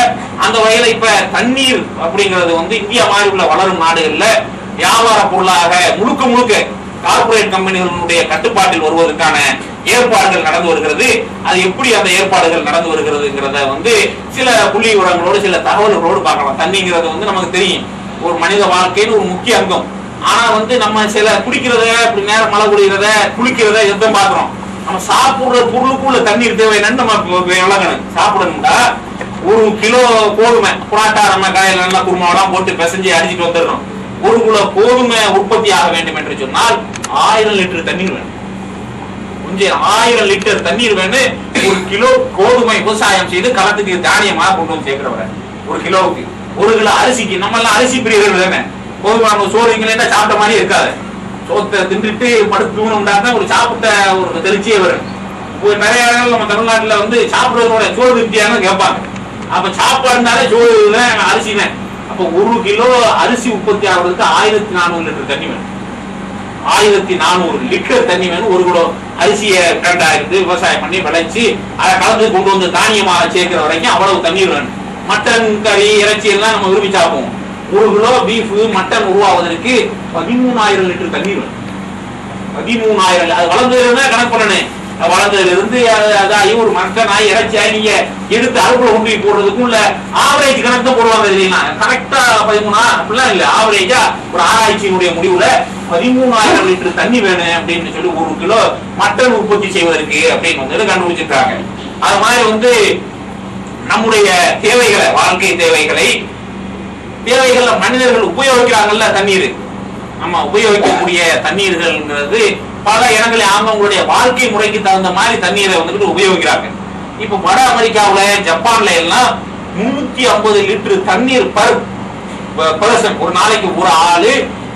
அந்த வகையில இப்ப தண்ணீர் அப்படிங்கிறது இந்தியா மாதிரி உள்ள வளரும் நாடுகள்ல வியாபார பொருளாக முழுக்க கார்பரேட் கம்பெனிகளுடைய கட்டுப்பாட்டில் வருவதற்கான ஏற்பாடுகள் நடந்து வருகிறது. அது எப்படி அந்த ஏற்பாடுகள் நடந்து வருகிறதுங்கிறத சில புள்ளி விவரங்களோடு, சில தகவல்களோடு பார்க்கலாம். தண்ணிங்கிறது நமக்கு தெரியும், ஒரு மனித வாழ்க்கையின் ஒரு முக்கிய அங்கம். ஆனா நம்ம சில குடிக்கிறத, இப்படி நேரம் மழை குடிக்கிறத, குளிக்கிறத எதுவும் பாக்குறோம். நம்ம சாப்பிடுற பொருளுக்குள்ள தண்ணீர் தேவைன்னு நம்ம விளங்கணும். சாப்பிடணும்டா 1 கிலோ கோதுமை புராட்டா நம்ம காலையில நல்லா குருமாவெல்லாம் போட்டு பிசைஞ்சு அடிச்சுட்டு வந்துடணும். 1 கிலோ கோதுமை உற்பத்தி ஆக வேண்டும் என்று சொன்னால் 1000 லிட்டர் தண்ணீர் வேணும். கொஞ்சம் 1000 லிட்டர் தண்ணீர் வேணும். 1 கிலோ கோதுமை விவசாயம் செய்து களத்துக்கு தானியமாக கொண்டு வந்து சேர்க்கிறவரை 1 கிலோவுக்கு. 1 கிலோ அரிசிக்கு, நம்ம எல்லாம் அரிசி பிரியர்கள் தானே. கோதுமை நம்ம சோறுங்களா சாப்பிட்ட மாதிரி இருக்காது. சோத்தை தின்றுட்டு படுத்து தூணும்டாக்க ஒரு சாப்பிட்ட ஒரு தெளிச்சியே வரும். நிறைய இடங்கள் நம்ம தமிழ்நாட்டுல சாப்பிடுறதோட சோறு திருப்தியான கேட்பாங்க. அப்ப சாப்பாடுனாலே சோறு அரிசி தான். அப்ப 1 கிலோ அரிசி உற்பத்தி ஆகுறதுக்கு 1400 லிட்டர் தண்ணி வேணும். 1400 லிட்டர் தண்ணி வேணும். 1 கிலோ அரிசியை கரெக்டாயிருந்து விவசாயம் பண்ணி விளைச்சு அதை கலந்து கொண்டு வந்து தானியமாக சேர்க்கிற வரைக்கும் அவ்வளவு தண்ணீர் வேணும். மட்டன், கறி, இறைச்சி எல்லாம் நம்ம விரும்பி சாப்பிடுவோம். 1 கிலோ பீஃப், மட்டன் உருவாவதற்கு 13000 லிட்டர் தண்ணீர் வேணும். 13000. அது வளர்ந்ததுல கணக்கு பண்ணணும். வளர்ந்ததுல இருந்து அதாகி ஒரு மட்டன் ஆகி இறைச்சியாகி நீங்க எடுத்து அறுப்புல கொண்டு போடுறதுக்கும் இல்ல ஆவரேஜ் கணக்கு தான் போடுவாங்க. இல்லைங்களா கரெக்டா 13 அப்படிலாம் இல்ல, ஆவரேஜா ஒரு ஆராய்ச்சியினுடைய முடிவுல 13000 லிட்டர் தண்ணி வேணும் அப்படின்னு சொல்லி 1 கிலோ மட்டன் உற்பத்தி செய்வதற்கு அப்படின்னு கண்டுபிடிச்சிருக்காங்க. அது மாதிரி நம்முடைய தேவைகளை, வாழ்க்கை தேவைகள் மனிதர்கள் உபயோகிக்கிறாங்கல்ல தண்ணீர். நம்ம உபயோகிக்கக்கூடிய தண்ணீர்கள்ங்கிறது பல இடங்களில் அவங்களுடைய வாழ்க்கை முறைக்கு தகுந்த மாதிரி தண்ணீரை உபயோகிக்கிறாங்க. இப்ப வட அமெரிக்காவுல, ஜப்பான்ல எல்லாம் 350 லிட்டர் தண்ணீர் பர்சன், ஒரு நாளைக்கு ஒரு ஆளு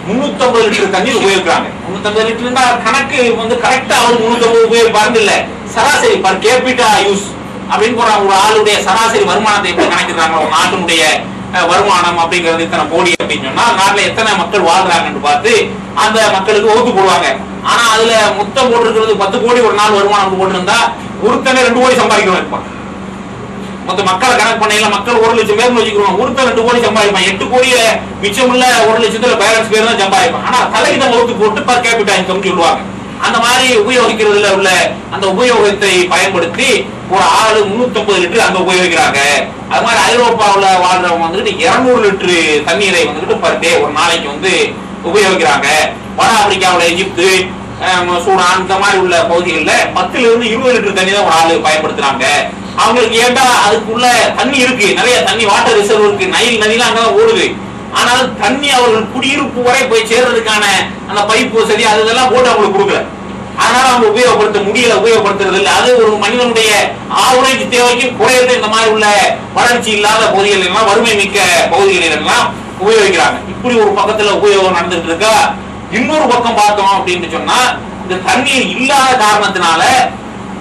350 லிட்டர் தண்ணீர் உபயோகிக்கிறாங்க. 350 லிட்டர் கணக்கு கரெக்டா 350 உபயோகிப்பாரு இல்ல, சராசரி பர் கேபிட்டா யூஸ் அப்படின்னு போறாங்க. ஒரு ஆளுடைய சராசரி வருமானத்தை எப்படி கணக்கிடுறாங்க, ஒரு நாட்டினுடைய வருமானம் அப்படிங்கிறது இத்தனை கோடி அப்படின்னு சொன்னா நாட்டுல எத்தனை மக்கள் வாழ்றாங்கன்னு பார்த்து அந்த மக்களுக்கு ஒதுக்கு போடுவாங்க. ஆனா அதுல மொத்தம் போட்டிருக்கிறது 10 கோடி ஒரு நாள் வருமானம் போட்டிருந்தா ஒருத்தனை 2 கோடி சம்பாதிக்கணும் இருப்பான். மொத்த மக்களை கணக்கு பண்ணையில மக்கள் 1 லட்சம் பேர் வச்சுக்கிறோம், ஒருத்தர் 2 கோடி சம்பாதிப்பான். 8 கோடிய மிச்சம் உள்ள 1 லட்சத்துல பேலன்ஸ் பேர் தான் சம்பாதிப்பான். ஆனா தலையில ஒதுக்கு போட்டு பர் கேபிட்டா இன்கம் சொல்லுவாங்க. அந்த மாதிரி உபயோகிக்கிறதுல உள்ள அந்த உபயோகத்தை பயன்படுத்தி ஒரு ஆளு 350 லிட்டர் அங்க உபயோகிக்கிறாங்க. அது மாதிரி ஐரோப்பாவில் வாழ்றவங்க 200 லிட்டர் தண்ணீரை பர் டே ஒரு நாளைக்கு உபயோகிக்கிறாங்க. வட ஆப்பிரிக்காவில், எகிப்து, சூடான் இந்த மாதிரி உள்ள பகுதிகளில் 10 லிருந்து 20 லிட்டர் தண்ணி தான் ஒரு ஆளு பயன்படுத்துறாங்க. அவங்களுக்கு ஏண்டா அதுக்குள்ள தண்ணி இருக்கு, நிறைய தண்ணி வாட்டர் ரிசர்வ் இருக்கு, நைல் நதியெல்லாம் அங்கதான் ஓடுது. ஆனால் தண்ணி அவர்கள் குடியிருப்பு வரை போய் சேர்றதுக்கான அந்த பைப் வசதி அதெல்லாம் போட்டு அவங்களுக்கு கொடுக்கல. அதனால அவங்க உபயோகப்படுத்த முடியல, உபயோகப்படுத்துறது இல்லை. அது ஒரு மனிதனுடைய ஆவரேஜ் தேவைக்கு குறையது. இந்த மாதிரி உள்ள வளர்ச்சி இல்லாத பகுதிகள் எல்லாம், வறுமை மிக்க பகுதிகளில் எல்லாம் உபயோகிக்கிறாங்க. இப்படி ஒரு பக்கத்துல உபயோகம் நடந்துட்டு இருக்கா. இன்னொரு பக்கம் பார்த்தோம் அப்படின்னு சொன்னா, இந்த தண்ணீர் இல்லாத காரணத்தினால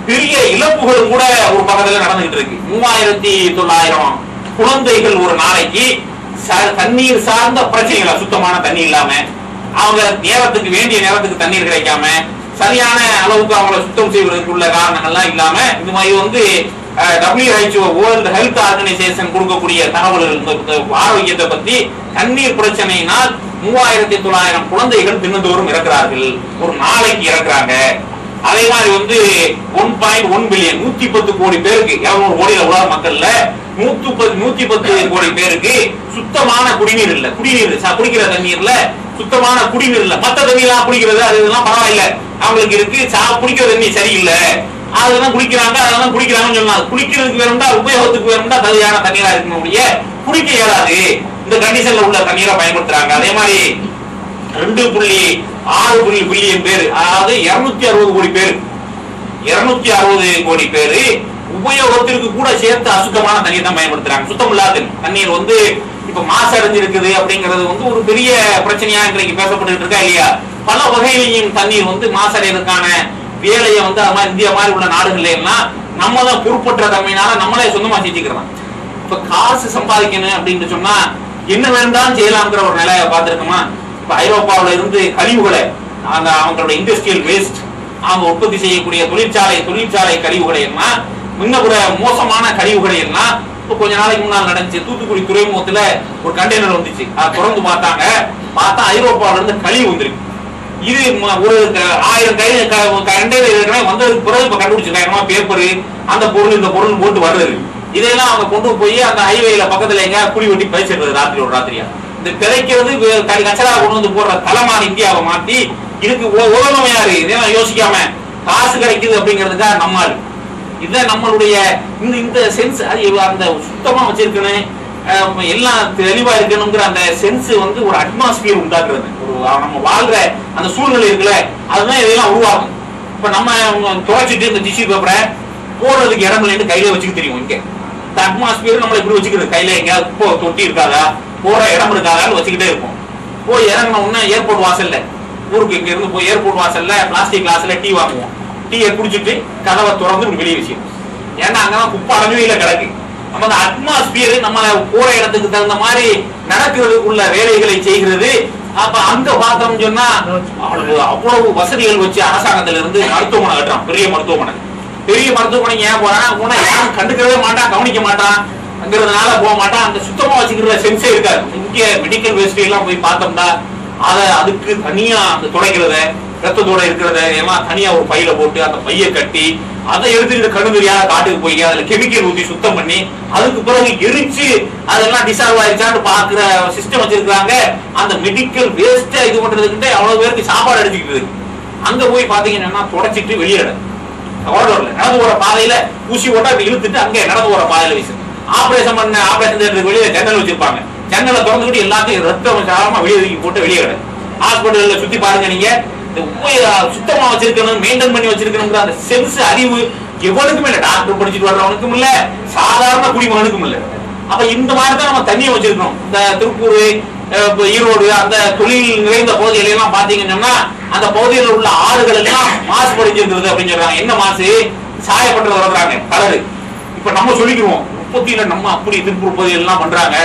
பெரிய இழப்புகளும் கூட ஒரு பக்கத்துல நடந்துகிட்டு இருக்கு. 3900 குழந்தைகள் ஒரு நாளைக்கு தண்ணீர் சார்ந்த பிரச்சனைகள், சுத்தமான தண்ணி இல்லாம, அவங்க நேரத்துக்கு வேண்டிய நேரத்துக்கு தண்ணீர் கிடைக்காம, சரியான அளவுக்கு அவங்களை சுத்தம் செய்வதற்கு உள்ள காரணங்கள்லாம் இல்லாம, இந்த மாதிரி WHO வேர்ல்டு ஹெல்த் ஆர்கனைசேஷன் கொடுக்கக்கூடிய தகவல்கள் ஆரோக்கியத்தை பத்தி தண்ணீர் பிரச்சனையினால் 3900 குழந்தைகள் தினந்தோறும் இறக்கிறார்கள், ஒரு நாளைக்கு இறக்குறாங்க. அதே மாதிரி 1.1 பில்லியன் 110 கோடி பேருக்கு, 200 கோடியில உலக மக்கள்ல 110 கோடி பேருக்கு சுத்தமான குடிநீர் இல்ல. குடிநீர் குடிக்கிற தண்ணீர்ல சுத்தமான குடிநீர் இல்ல. மத்த தண்ணி எல்லாம் குடிக்கிறது அது இதெல்லாம் பரவாயில்ல, அவங்களுக்கு இருக்கு. குடிக்கிற தண்ணி சரியில்லை, அதெல்லாம் குடிக்கிறாங்க, அதெல்லாம் குடிக்கிறாங்கன்னு சொல்லலாம். குளிக்கிறதுக்கு வேணும்டா, உபயோகத்துக்கு வேணும்டா தகுதியான தண்ணீரா இருக்கணும், குடிக்க இயலாது. இந்த கண்டிஷன்ல உள்ள தண்ணீரை பயன்படுத்துறாங்க. அதே மாதிரி 2.6 பில்லியன் பேர், அதாவது 260 கோடி பேர், 260 கோடி பேரு உபயோகத்திற்கு கூட சேர்த்து அசுத்தமான தண்ணீர் தான் பயன்படுத்துறாங்க. சுத்தம் இல்லாத தண்ணீர் இப்ப மாசடைஞ்சு இருக்குது அப்படிங்கிறது ஒரு பெரிய பிரச்சனையா இன்றைக்கு பேசப்பட்டு இருக்கா இல்லையா? பல வகையிலையும் தண்ணீர் மாசடைறதுக்கான வேலையை அது மாதிரி இந்தியா மாதிரி உள்ள நாடுகள்ல எல்லாம் நம்ம தான் பொறுப்பற்ற தன்மையினால நம்மளே சொந்தமா செஞ்சுக்கிறோம். இப்ப காசு சம்பாதிக்கணும் அப்படின்னு சொன்னா என்ன வேண்டாம் செய்யலாம்ங்கிற ஒரு நிலையை பார்த்திருக்கோமா? இப்ப ஐரோப்பாவில இருந்து கழிவுகளை, அவங்களோட இண்டஸ்ட்ரியல் வேஸ்ட், அவங்க உற்பத்தி செய்யக்கூடிய தொழிற்சாலை கழிவுகளை எல்லாம், முன்ன கூட மோசமான கழிவுகளை எல்லாம் இப்ப கொஞ்ச நாளைக்கு முன்னால் நடந்துச்சு. தூத்துக்குடி துறைமுகத்துல ஒரு கண்டெய்னர் வந்துச்சு. அதை திறந்து பார்த்தா ஐரோப்பாவில இருந்து கழிவு வந்துருக்கு. இது ஒரு 1000 கண்டெய்னர் வந்ததுக்கு பிறகு இப்ப கண்டுபிடிச்சிருக்காங்க பேப்பரு, அந்த பொருள் இந்த பொருள் போட்டு வர்றது. இதெல்லாம் அவங்க கொண்டு போய் அந்த ஹைவேல பக்கத்துல எங்க குடி வெட்டி பயிற்சிடுறது ராத்திரியோட ராத்திரியா. இந்த பிழைக்கிறது கச்சரா கொண்டு போடுற தலைமான இந்தியாவை மாத்தி இதுக்கு உதவும் யாரு? இதெல்லாம் யோசிக்காம காசு கிடைக்குது அப்படிங்கிறதுக்காக நம்மால் இதுதான் நம்மளுடைய இந்த சென்ஸ், அந்த சுத்தமா வச்சிருக்கணும், எல்லாம் தெளிவா இருக்கணுங்கிற அந்த சென்ஸ் ஒரு அட்மாஸ்பியர் உண்டாக்குறது. நம்ம வாழ்ற அந்த சூழ்நிலை இருக்குல்ல, அதுதான் இதெல்லாம் உருவாகும். இப்ப நம்ம துவைச்சிட்டு இந்த டிஷ்யூ பேப்பரை போடுறதுக்கு இடம் இல்லைன்னு கையில வச்சுக்க தெரியும். இங்க இந்த அட்மாஸ்பியர் நம்மள இப்படி வச்சுக்கிறது, கையில எங்கேயாவது தொட்டி இருக்காதா, போற இடம் இருக்காதான்னு வச்சுக்கிட்டே இருப்போம். போய் இறங்கின உடனே ஏர்போர்ட் வாசல்ல, ஊருக்கு இங்க இருந்து போய் ஏர்போர்ட் வாசல்ல பிளாஸ்டிக் கிளாஸ்ல டீ வாங்குவோம். டீயை குடிச்சிட்டு கதவை திறந்து வெளியே வச்சிடும். ஏன்னா அங்கதான் குப்பை அடங்குவையில கிடக்கு. நம்ம அந்த அட்மாஸ்பியர் நம்ம போற இடத்துக்கு தகுந்த மாதிரி நடக்கிறதுக்குள்ள வேலைகளை செய்கிறது. அப்ப அங்க பார்த்தோம்னு சொன்னா அவ்வளவு வசதிகள் வச்சு அரசாங்கத்துல இருந்து மருத்துவமனை கட்டுறான். பெரிய மருத்துவமனை ஏன் போறான்? யாரும் கண்டுக்கவே மாட்டான், கவனிக்க மாட்டான், அங்கிறதுனால போக மாட்டான். அந்த சுத்தமா வச்சுக்கிற சென்ஸே இருக்காது. இங்க மெடிக்கல் வேஸ்ட் எல்லாம் போய் பார்த்தோம்னா அதுக்கு தனியா அந்த துடைக்கிறத, ரத்தத்தோட இருக்கிறத எல்லாம் தனியா ஒரு பையில போட்டு அந்த பையை கட்டி அதை எடுத்துக்கிட்டு கடுமையான காட்டுக்கு போய் அதுல கெமிக்கல் ஊற்றி சுத்தம் பண்ணி அதுக்கு பிறகு எரிச்சு அதெல்லாம் டிசால்வ் ஆயிடுச்சான்னு பாக்குற சிஸ்டம் வச்சிருக்காங்க. அந்த மெடிக்கல் வேஸ்ட இது பண்றதுக்கிட்ட அவ்வளவு பேருக்கு சாப்பாடு அடிச்சுக்கிட்டு அங்க போய் பாத்தீங்கன்னா தொடச்சிட்டு வெளியிட நடந்து போற பாதையில ஊசி போட்டா இழுத்துட்டு அங்க நடந்து போற பாதையில வீசு. ஆபரேஷன் தியேட்டருக்கு வெளியே ஜன்னல் வச்சிருப்பாங்க. ஜன்னலை திறந்துக்கிட்டு எல்லாத்தையும் ரத்தம் சாரமா வெளியே போட்டு வெளியே கிட. ஹாஸ்பிட்டல்ல சுத்தி பாருங்க, நீங்க சுத்தமா வச்சிருக்கணும், மெயின்டைன் பண்ணி வச்சிருக்கணுங்கிற அந்த சென்ஸ் அறிவு எவனுக்கும் இல்ல. டாக்டர் படிச்சுட்டு வர்றவனுக்கும் இல்ல, சாதாரண குடிமகனுக்கும் இல்ல. அப்ப இந்த மாதிரிதான் நம்ம தண்ணியை வச்சிருக்கணும். இந்த திருப்பூர், ஈரோடு அந்த தொழில் நிறைந்த பகுதிகள் எல்லாம் பாத்தீங்கன்னு சொன்னா அந்த பகுதியில் உள்ள ஆறுகள் எல்லாம் மாசு படிச்சிருக்கிறது அப்படின்னு சொல்றாங்க. என்ன மாசு? சாயப்பட்டது வர்றாங்க கலரு. இப்ப நம்ம சொல்லிக்கிறோம் உற்பத்தியில நம்ம அப்படி திருப்பூர் பகுதிகள் எல்லாம் பண்றாங்க.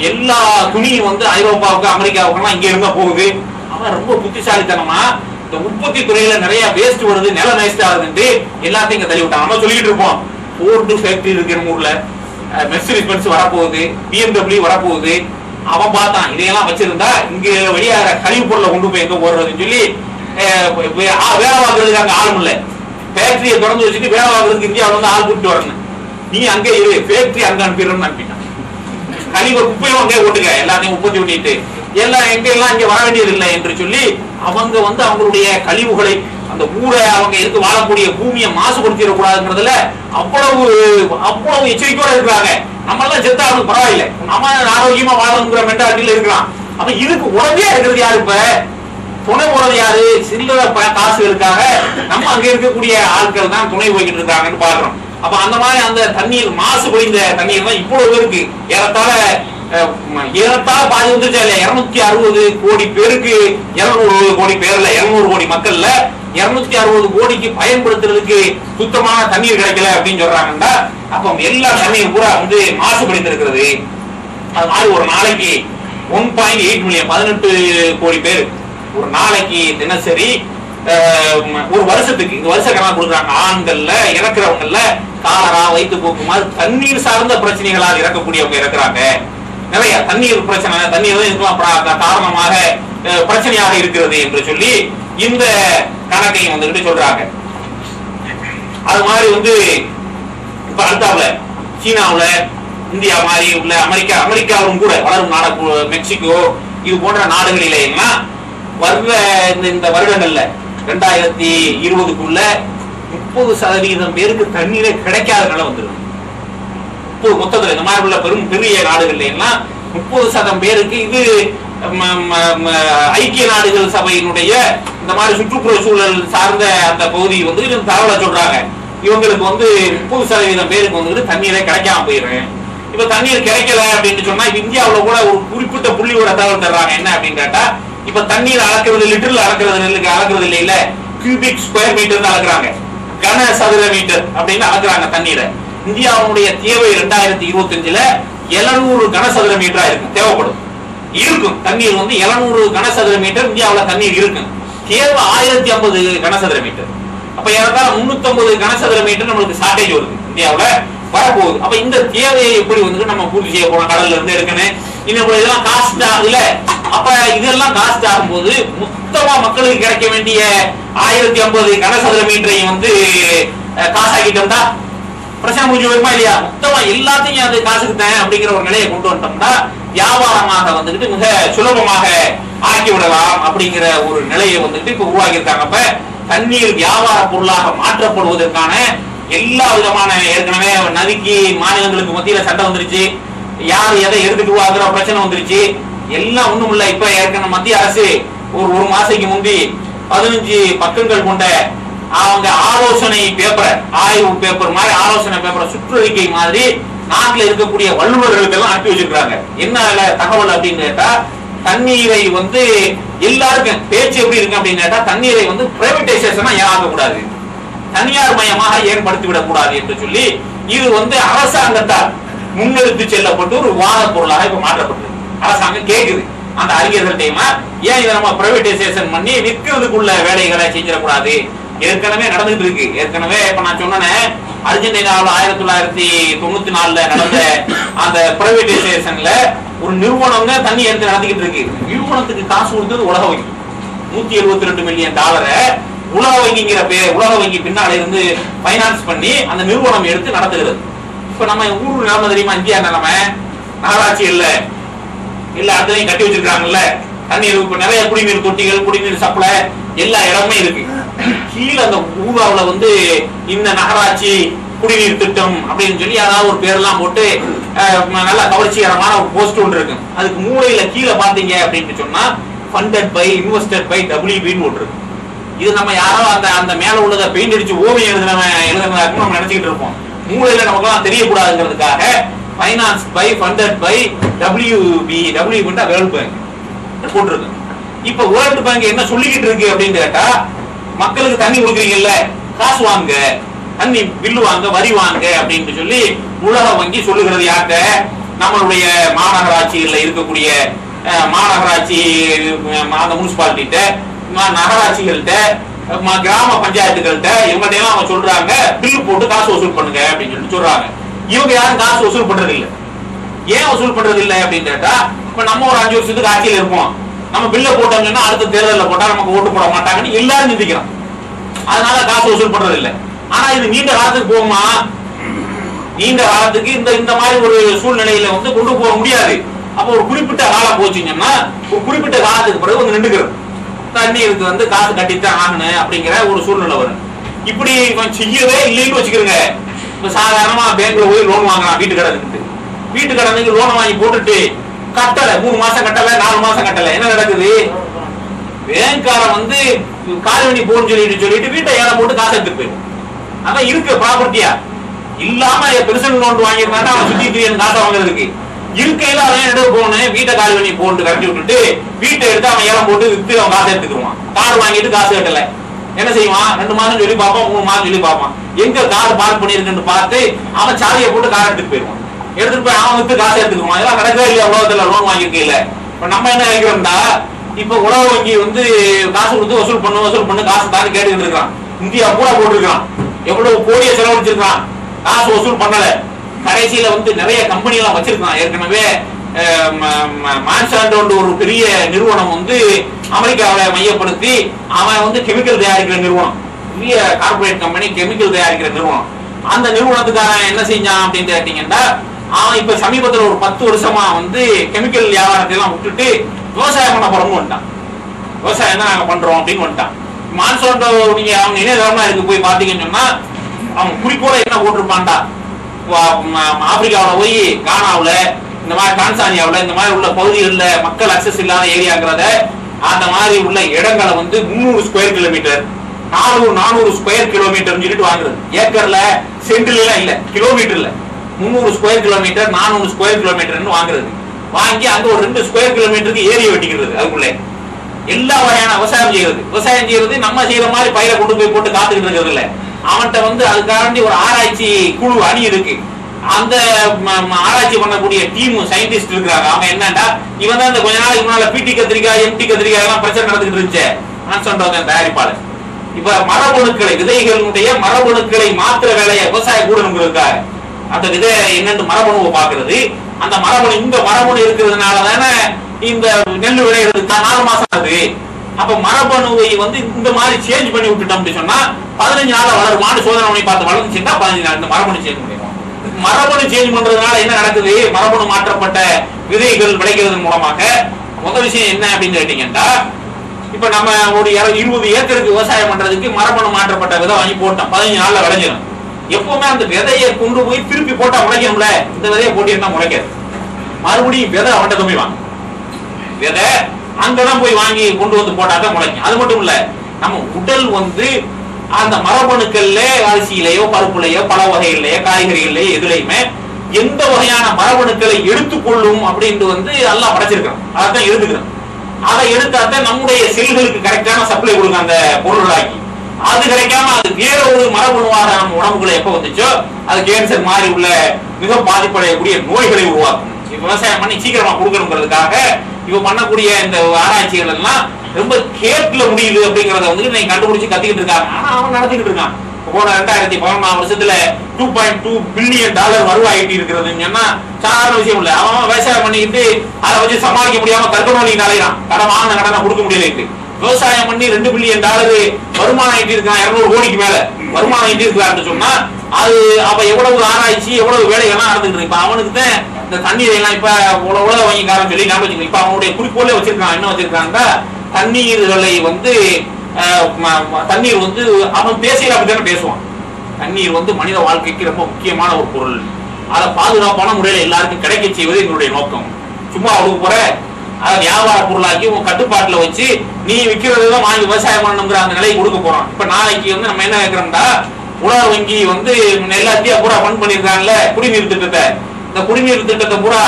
எல்லா துணியும் ஐரோப்பாவுக்கு அமெரிக்காவுக்கு எல்லாம் இங்க இருந்தா போகுது. அவன் ரொம்ப புத்திசாலித்தனமா இந்த உற்பத்தி துறையில நிறைய வேஸ்ட் வருது, நில வேஸ்ட் ஆகுதுன்னு எல்லாத்தையும் இங்க தள்ளி விட்டாங்க. நம்ம சொல்லிட்டு இருப்போம் போர்டு ஃபேக்டரி இருக்கு நம்ம ஊர்ல, மெர்சிடிஸ் பென்ஸ் வரப்போகுது, BMW வரப்போகுது. அவன் பார்த்தான் இதையெல்லாம் வச்சிருந்தா இங்க வெளியாகிற கழிவு பொருளை கொண்டு போய் எங்க போடுறதுன்னு சொல்லி வேலை வாங்குறதுக்கு அங்க ஆளும் இல்ல. ஃபேக்டரியை திறந்து வச்சுட்டு வேலை வாங்குறதுக்கு இந்தியாவில ஆள் கூப்பிட்டு வரணும். நீ அங்கே இரு, ஃபேக்டரி அங்க அனுப்பிடுறோம்னு அனுப்பிட்டான். கழிவு குப்பையும் அங்கே ஓட்டுங்க, எல்லாத்தையும் உற்பத்தி பண்ணிட்டு எல்லாம் எங்க எல்லாம் இங்க வர வேண்டியது இல்லை என்று சொல்லி அவங்க அவங்களுடைய கழிவுகளை அந்த ஊரை அவங்க இருக்கு வாழக்கூடிய பூமியை மாசுபடுத்திடக்கூடாதுங்கிறதுல அவ்வளவு அவ்வளவு எச்சரிக்கையோட இருக்கிறாங்க. நம்ம எல்லாம் செத்தா அவனுக்கு பரவாயில்லை, நம்ம ஆரோக்கியமா வாழணுங்கிற மென்டாலிட்டியில இருக்கலாம். அப்ப இதுக்கு உடனே இருக்கிறது யாரு? இப்ப துணை போறது யாரு? சில்லற காசுகளுக்காக நம்ம அங்க இருக்கக்கூடிய ஆட்கள் தான் துணை போய்கிட்டு இருக்காங்கன்னு பாக்குறோம். அப்ப அந்த மாதிரி அந்த தண்ணீர் மாசு பொழிந்த தண்ணீர் தான் இவ்வளவு இருக்கு. ஏறத்தாழ பாதி வந்துச்சா இல்லையா? 260 கோடி பேருக்கு, 200 கோடி பேர்ல 200 கோடி மக்கள்ல 260 கோடிக்கு பயன்படுத்துறதுக்கு சுத்தமான தண்ணீர் கிடைக்கல அப்படின்னு சொல்றாங்கன்னா, அப்ப எல்லா தண்ணீர் பூரா வந்து மாசுபடிந்திருக்கிறது. அது மாதிரி ஒரு நாளைக்கு 1.8 மில்லியன் 18 கோடி பேர் ஒரு நாளைக்கு தினசரி ஒரு வருஷத்துக்கு இந்த வருஷ கணக்கு கொடுக்குறாங்க. ஆண்கள்ல இறக்குறவங்கல்ல காலரா, வயிற்றுப்போக்கு மாதிரி தண்ணீர் சார்ந்த பிரச்சனைகளால் இறக்கக்கூடியவங்க இறக்குறாங்க. நிறைய தண்ணீர் பிரச்சனை, தண்ணீர் காரணமாக பிரச்சனையாக இருக்கிறது என்று சொல்லி இந்த கணக்கையும் வந்துகிட்டு சொல்றாங்க. அது மாதிரி வந்து இப்ப அடுத்தாப்புல சீனாவுல, இந்தியா மாதிரி உள்ள அமெரிக்காவும் கூட வளரும் நாடு, மெக்சிகோ இது போன்ற நாடுகளில எல்லாம் வர்ற இந்த வருடங்கள்ல 2020க்குள்ள 30% பேருக்கு தண்ணீரே கிடைக்காத நிலை வந்துடும். மொத்தத்தில் இந்த மாதிரி உள்ள பெரிய நாடுகள்ல எல்லாம் 30% பேருக்கு இது ஐக்கிய நாடுகள் சபையினுடைய இந்த மாதிரி சுற்றுப்புற சூழல் சார்ந்த அந்த பகுதி வந்து தகவலை சொல்றாங்க. இவங்களுக்கு வந்து 30% பேருக்கு வந்து தண்ணீரே கிடைக்காம போயிடுறேன். இப்ப தண்ணீர் கிடைக்கல அப்படின்னு சொன்னா இந்தியாவுல கூட ஒரு குறிப்பிட்ட புள்ளியோட தகவல் தர்றாங்க. என்ன அப்படின்னு கேட்டா, இப்ப தண்ணீர் அளக்கிறது லிட்டர்ல அளக்கிறது இல்ல, கியூபிக் ஸ்கொயர் மீட்டர் அளக்குறாங்க, கன சதுர மீட்டர் அப்படின்னு அளக்குறாங்க தண்ணீரை. இந்தியாவுடைய தேவை 2025ல 700 கனசதுர மீட்டரா இருக்கும், தேவைப்படும் இருக்கும் தண்ணீர் வந்து 700 கனசதுர மீட்டர் இந்தியாவுல தண்ணீர் இருக்கு. தேவை 1050 கனசதுர மீட்டர். அப்ப ஏறத்தாழ 350 கனசதுர மீட்டர் நம்மளுக்கு ஷார்டேஜ் வருது இந்தியாவுல வரப்போகுது. அப்ப இந்த தேவையை எப்படி வந்து நம்ம பூர்த்தி செய்ய போறோம்? கடல்ல இருந்து எடுக்கணும், இன்னும் இதெல்லாம் காஸ்ட் ஆகுதுல. அப்ப இதெல்லாம் காஸ்ட் ஆகும்போது மொத்தமா மக்களுக்கு கிடைக்க வேண்டிய 1050 கனசதுர மீட்டரையும் வந்து காசாக்கிட்டோம்னா பிரச்சனை முடிஞ்சு வருமா இல்லையா? மொத்தமா எல்லாத்தையும் அது காசுக்கு தான் அப்படிங்கிற ஒரு நிலையை கொண்டு வந்துட்டோம்னா வியாபாரமாக வந்துட்டு மிக சுலபமாக ஆக்கி விடலாம் அப்படிங்கிற ஒரு நிலையை வந்துட்டு இப்ப உருவாக்கி இருக்காங்க. அப்ப தண்ணீர் வியாபார பொருளாக மாற்றப்படுவதற்கான எல்லா விதமான, ஏற்கனவே நதிக்கு மாநிலங்களுக்கு மத்தியில சட்டம் வந்துருச்சு, யார் எதை எடுத்துட்டு வாங்குற பிரச்சனை வந்துருச்சு, எல்லாம் ஒண்ணும் இல்ல. இப்ப ஏற்கனவே மத்திய அரசு ஒரு மாசத்துக்கு முந்தி 15 பக்கங்கள் கொண்ட அவங்க ஆலோசனை பேப்பர், ஆய்வு பேப்பர் மாதிரி ஆலோசனை பேப்பரை சுற்றறிக்கை மாதிரி நாட்டில் இருக்கக்கூடிய வல்லுநர்களுக்கு எல்லாம் அனுப்பி வச்சிருக்காங்க. என்ன தகவல் அப்படின்னு கேட்டா, தண்ணீரை வந்து எல்லாருக்கும் பேச்சு எப்படி இருக்கு அப்படின்னு கேட்டா, தண்ணீரை வந்து பிரைவேடைசேஷனா ஏன் ஆகக்கூடாது, தனியார் மயமாக ஏற்படுத்தி விடக் கூடாது என்று சொல்லி இது வந்து அரசாங்கத்தால் முன்னெடுத்து செல்லப்பட்டு ஒரு வாத பொருளாக இப்ப மாற்றப்பட்டது. அரசாங்கம் கேக்குது அந்த அறிஞர்கள்டையுமா, ஏன் இதை நம்ம பிரைவேடைசேஷன் பண்ணி விற்கிறதுக்குள்ள வேலைகளை செஞ்சிடக்கூடாது. ஏற்கனவே நடந்துட்டு இருக்கு. ஏற்கனவே இப்ப நான் சொன்னேன், அர்ஜென்டினாவில் 1994 நடந்த அந்த பிரைவேடைசேஷன்ல ஒரு நிறுவனம் தண்ணி எடுத்து நடத்திக்கிட்டு இருக்கு. நிறுவனத்துக்கு காசு கொடுத்தது உலக வங்கி, $172 மில்லியன் உலக வங்கிங்கிற பேர், உலக வங்கி பின்னால இருந்து பைனான்ஸ் பண்ணி அந்த நிறுவனம் எடுத்து நடத்துகிறது. இப்ப நம்ம ஊர் நிலைமை தெரியுமா? இந்தியா நிலைமை நகராட்சி இல்ல அதுலயும் கட்டி வச்சிருக்காங்கல்ல தண்ணீர். இப்ப நிறைய குடிநீர் தொட்டிகள், குடிநீர் சப்ளை எல்லா இடமே இருக்கு. கீழே அந்த ஊராவுல வந்து இந்த நகராட்சி குடிநீர் திட்டம் அப்படின்னு சொல்லி யாராவது ஒரு பேரெல்லாம் போட்டு நல்ல கவர்ச்சிகரமான ஒரு போஸ்ட் ஒன்று இருக்கு. அதுக்கு மூலையில கீழே பாத்தீங்க அப்படின்னு சொன்னா ஃபண்டட் பை, இன்வெஸ்டட் பை WBன்னு ஒன்று இருக்கு. இது நம்ம யாரோ அந்த மேல உள்ளதை பெயிண்ட் அடிச்சு ஓவியம் எழுதுனதாக்கும் நம்ம நினைச்சுக்கிட்டு இருப்போம். மூலையில நமக்கு எல்லாம் தெரியக்கூடாதுங்கிறதுக்காக finance by, funded by WB world bank போட்டிருக்கு. இப்ப வேர்ல்ட் பேங்க் என்ன சொல்லிக்கிட்டு இருக்கு அப்படின்னு கேட்டா, மக்களுக்கு தண்ணி கொடுக்குறீங்கல்ல, காசு வாங்க, தண்ணி பில்லு வாங்க, வரி வாங்க அப்படின்னு சொல்லி உலக வங்கி சொல்லுகிறது. யார்கிட்ட? நம்மளுடைய மாநகராட்சிகள்ல இருக்கக்கூடிய மாநகராட்சி, அந்த முனிசிபாலிட்டிட்ட, நகராட்சிகள்கிட்ட, கிராம பஞ்சாயத்துகள்கிட்ட, இவங்கள்ட்ட எல்லாம் அவங்க சொல்றாங்க பில்லு போட்டு காசு வசூல் பண்ணுங்க அப்படின்னு சொல்லி சொல்றாங்க. இவங்க யாரும் காசு வசூல் பண்றது இல்லை. ஏன் வசூல் பண்றது இல்லை அப்படின்னு கேட்டா, இப்ப நம்ம ஒரு 5 வருஷத்துக்கு ஆட்சியில் இருப்போம், நம்ம பில்ல போட்டோம்னா அடுத்த தேர்தலில் போட்டா நமக்கு ஓட்டு போட மாட்டாங்கன்னு எல்லாரும் சிந்திக்கிறோம். அதனால காசு வசூல் பண்றது இல்லை. ஆனா இது நீண்ட காலத்துக்கு போகுமா? நீண்ட காலத்துக்கு இந்த மாதிரி ஒரு சூழ்நிலையில வந்து கொண்டு போக முடியாது. அப்ப ஒரு குறிப்பிட்ட காலம் போச்சுங்கன்னா ஒரு குறிப்பிட்ட காலத்துக்கு பிறகு வந்து நின்றுக்கிறது. தண்ணீருக்கு வந்து காசு கட்டித்தான் ஆகணும் அப்படிங்கிற ஒரு சூழ்நிலை வரும். இப்படி செய்யவே இல்லைன்னு வச்சுக்கிறோங்க. இப்ப சாதாரணமா பேங்க்ல போய் லோன் வாங்கலாம், வீட்டு கடனுக்கு லோன் வாங்கி போட்டுட்டு கட்டல, 3 மாசம் கட்டல, 4 மாசம் கட்டல, என்ன நடக்குது? பேங்க்காரன் வந்து காலவணி போன்னு சொல்லிட்டு வீட்டை ஏலம் போட்டு காசு எடுத்துட்டு போயிடும். அதான் இருக்கு ப்ராப்பர்ட்டியா இல்லாம பெருசன் லோன் வாங்கிருந்தாங்க, அவன் சுத்தி திரியன் காசை வாங்குறதுக்கு இருக்கையில அவன் எடுத்து போகணும், வீட்டை காலவணி போட்டு கட்டி விட்டுட்டு வீட்டை எடுத்து அவன் ஏலம் போட்டு வித்து அவன் காசை எடுத்துக்குவான். கார் வாங்கிட்டு காசு கட்டல, என்ன செய்வான்? 2 மாசம் சொல்லி பார்ப்பான், 3 மாசம் சொல்லி பார்ப்பான். எங்க கார் பார்க் பண்ணிருக்குன்னு பார்த்து அவன் சாவியை போட்டு கார் எடுத்துட்டு போயிடுவான். எடுத்துட்டு போய் அவன் வித்து காசு எடுத்துக்குவான். இதெல்லாம் நடக்கவே இல்லையா உலகத்துல? லோன் வாங்கியிருக்க இல்ல. இப்ப நம்ம என்ன நினைக்கிறோம்டா, இப்ப உலக வங்கி வந்து காசு கொடுத்து வசூல் பண்ணு காசு தான் கேட்டுக்கிட்டு இருக்கான். இந்தியா பூரா போட்டிருக்கான், எவ்வளவு கோடியை செலவழிச்சிருக்கான், காசு வசூல் பண்ணல. கடைசியில வந்து நிறைய கம்பெனி எல்லாம் வச்சிருக்கான். ஏற்கனவே மான்சாண்டோ ஒரு பெரிய நிறுவனம் வந்து அமெரிக்காவை மையப்படுத்தி அவன் வந்து கெமிக்கல் தயாரிக்கிற நிறுவனம், பெரிய கார்பரேட் கம்பெனி, கெமிக்கல் தயாரிக்கிற நிறுவனம். அந்த நிறுவனத்துக்காரன் என்ன செஞ்சான் அப்படின்னு கேட்டீங்கன்னா, அவன் இப்ப சமீபத்தில் ஒரு 10 வருஷமா வந்து கெமிக்கல் வியாபாரத்தை எல்லாம் விட்டுட்டு விவசாயம் பண்ண போறோம்னு வந்துட்டான். விவசாயம் தான் நாங்க பண்றோம் அப்படின்னு வந்துட்டான். மான்சாண்டோ நீங்க அவங்க இணையதளமா இருக்கு போய் பாத்தீங்கன்னு சொன்னா, அவன் குறிக்கோள என்ன போட்டிருப்பான்டா, ஆப்பிரிக்காவில போய் கானாவுல இந்த மாதிரி டான்சானியாவில் இந்த மாதிரி உள்ள பகுதிகளில் மக்கள் அக்சஸ் இல்லாத ஏரியாங்கிறத அந்த மாதிரி உள்ள இடங்களை வந்து 300 ஸ்கொயர் கிலோமீட்டர் 400 ஸ்கொயர் கிலோமீட்டர் சொல்லிட்டு வாங்குறது. ஏக்கர்ல சென்டில் எல்லாம் இல்ல, கிலோமீட்டர்ல 300 ஸ்கொயர் கிலோமீட்டர் 400 ஸ்கொயர் கிலோமீட்டர் வாங்குறது. வாங்கி அங்க ஒரு 2 ஸ்கொயர் கிலோமீட்டருக்கு ஏரியை வெட்டிக்கிறது. அதுக்குள்ளே எல்லா வகையான விவசாயம் செய்யறது நம்ம செய்யற மாதிரி பயிரை கொண்டு போய் போட்டு காத்துக்கிட்டு இருக்கிறது இல்ல. அவன்கிட்ட வந்து அதுக்காண்டி ஒரு ஆராய்ச்சி குழு அணி இருக்கு. அந்த ஆராய்ச்சி பண்ணக்கூடிய டீம் சயின்டிஸ்ட் இருக்கிறாங்க. அவங்க என்னன்னா, இவன் தான் இந்த கொஞ்ச நாளைக்கு முன்னால பிடி கத்திரிக்காய், எம்டி கத்திரிக்காய் எல்லாம் பிரச்சனை நடந்துகிட்டு இருந்துச்சு. மான்சாண்டோ தயாரிப்பாளர் இப்ப மரபணுக்களை, விதைகளுடைய மரபணுக்களை மாத்திர வேலையை விவசாய கூடணுங்கிறதுக்காக அந்த விதை என்னன்னு மரபணுவை பாக்குறது. அந்த மரபணு, இந்த மரபணு இருக்கிறதுனால தானே இந்த நெல் விளையிறதுக்கு 4 மாசம் ஆகுது. அப்ப மரபணுவை வந்து இந்த மாதிரி சேஞ்ச் பண்ணி விட்டுட்டோம் சொன்னா 15 நாள்ல வளருமான்னு சோதனை பண்ணி பார்த்து வளர்ந்துச்சுன்னா 15 நாள் இந்த மரபணு சேஞ்ச் பண்ணிடுவோம். மரபணு சேஞ்ச் பண்றதுனால என்ன நடக்குது? மரபணு மாற்றப்பட்ட விதைகள் விளைக்கிறதன் மூலமாக முதல் விஷயம் என்ன அப்படின்னு கேட்டீங்கன்னா, இப்ப நம்ம ஒரு 20 ஏக்கருக்கு விவசாயம் பண்றதுக்கு மரபணு மாற்றப்பட்ட விதை வாங்கி போட்டோம், 15 நாள்ல விளைஞ்சிடும். எப்பவுமே அந்த விதையை கொண்டு போய் திருப்பி போட்டா முளைக்கணும்ல, இந்த விதையை போட்டிருந்தா முளைக்காது. மறுபடியும் விதை அவன்கிட்ட கம்மி வாங்க, விதை அங்கதான் போய் வாங்கி கொண்டு வந்து போட்டாதான் முளைக்கும். அது மட்டும் இல்ல, நம்ம உடல் வந்து அந்த மரபணுக்கள்ல அரிசியிலேயோ பருப்புலையோ பல வகைகள்லயோ காய்கறிகள்லயோ எதுலையுமே எந்த வகையான மரபணுக்களை எடுத்துக்கொள்ளும் அப்படின்ட்டு வந்து எல்லாம் படைச்சிருக்கிறோம். அதான் எடுத்துக்கிறோம். அதை எடுத்தாத்தான் நம்முடைய செல்களுக்கு கரெக்டான சப்ளை கொடுங்க அந்த பொருளாக்கி. அது கிடைக்காம அது வேற ஒரு மரபணுவாக நம்ம உடம்புக்குள்ள எப்ப வந்துச்சோ அது கேன்சர் மாதிரி உள்ள மிக பாதிப்படையக்கூடிய நோய்களை உருவாக்கும். விவசாயம் பண்ணி சீக்கிரமா கொடுக்கணுங்கிறதுக்காக இவ பண்ணக்கூடிய இந்த ஆராய்ச்சிகள் எல்லாம் ரொம்ப கேட்ல முடியுது அப்படிங்கறத வந்து நீங்க கண்டுபிடிச்சு கத்திக்கிட்டு இருக்காங்க. ஆனா அவன் நடத்திக்கிட்டு இருக்கான். போன 2014 வருஷத்துல $2.2 பில்லியன் வருவாய் ஈட்டி இருக்கிறதுன்னு சொன்னா சாதாரண விஷயம் இல்ல. அவன் விவசாயம் பண்ணிக்கிட்டு அதை வச்சு சமாளிக்க முடியாம கற்கனோலி நாளையான் கடன் வாங்கின கடனை கொடுக்க முடியல. விவசாயம் பண்ணி $2 பில்லியன் வருமானம் ஈட்டி இருக்கான். 200 கோடிக்கு மேல வருமானம் ஈட்டி இருக்கான்னு சொன்னா அது அப்ப எவ்வளவு ஆராய்ச்சி எவ்வளவு வேலைகள்லாம் நடந்துட்டு இருக்கு. இப்ப அவனுக்கு தான் இந்த தண்ணீரை எல்லாம் இப்ப உலக வங்கிக்காரன் சொல்லி நான் வச்சுக்கணும். இப்ப அவனுடைய குறிக்கோளே வச்சிருக்கான். என்ன வச்சிருக்காங்க? தண்ணீர்களை வந்து தண்ணீர் வந்து அவன் பேசையில அப்படித்தானே பேசுவான். தண்ணீர் வந்து மனித வாழ்க்கைக்கு ரொம்ப முக்கியமான ஒரு பொருள். அதை பாதுகாப்பான முறையில எல்லாருக்கும் கிடைக்க செய்வது எங்களுடைய நோக்கம். சும்மா அவளுக்கு போற அதை வியாபார பொருளாக்கி உன் கட்டுப்பாட்டுல வச்சு நீ விற்கிறதுதான் வாங்கி விவசாயம் பண்ணணுங்கிற அந்த நிலையை கொடுக்க போறோம். இப்ப நாளைக்கு வந்து நம்ம என்ன கேட்கிறோம்டா, உலக வங்கி வந்து எல்லாத்தையும் பூரா ஃபண்ட் பண்ணிருக்காங்கல்ல குடிநீர் திட்டத்தை. இந்த குடிநீர் திட்டத்தை பூரா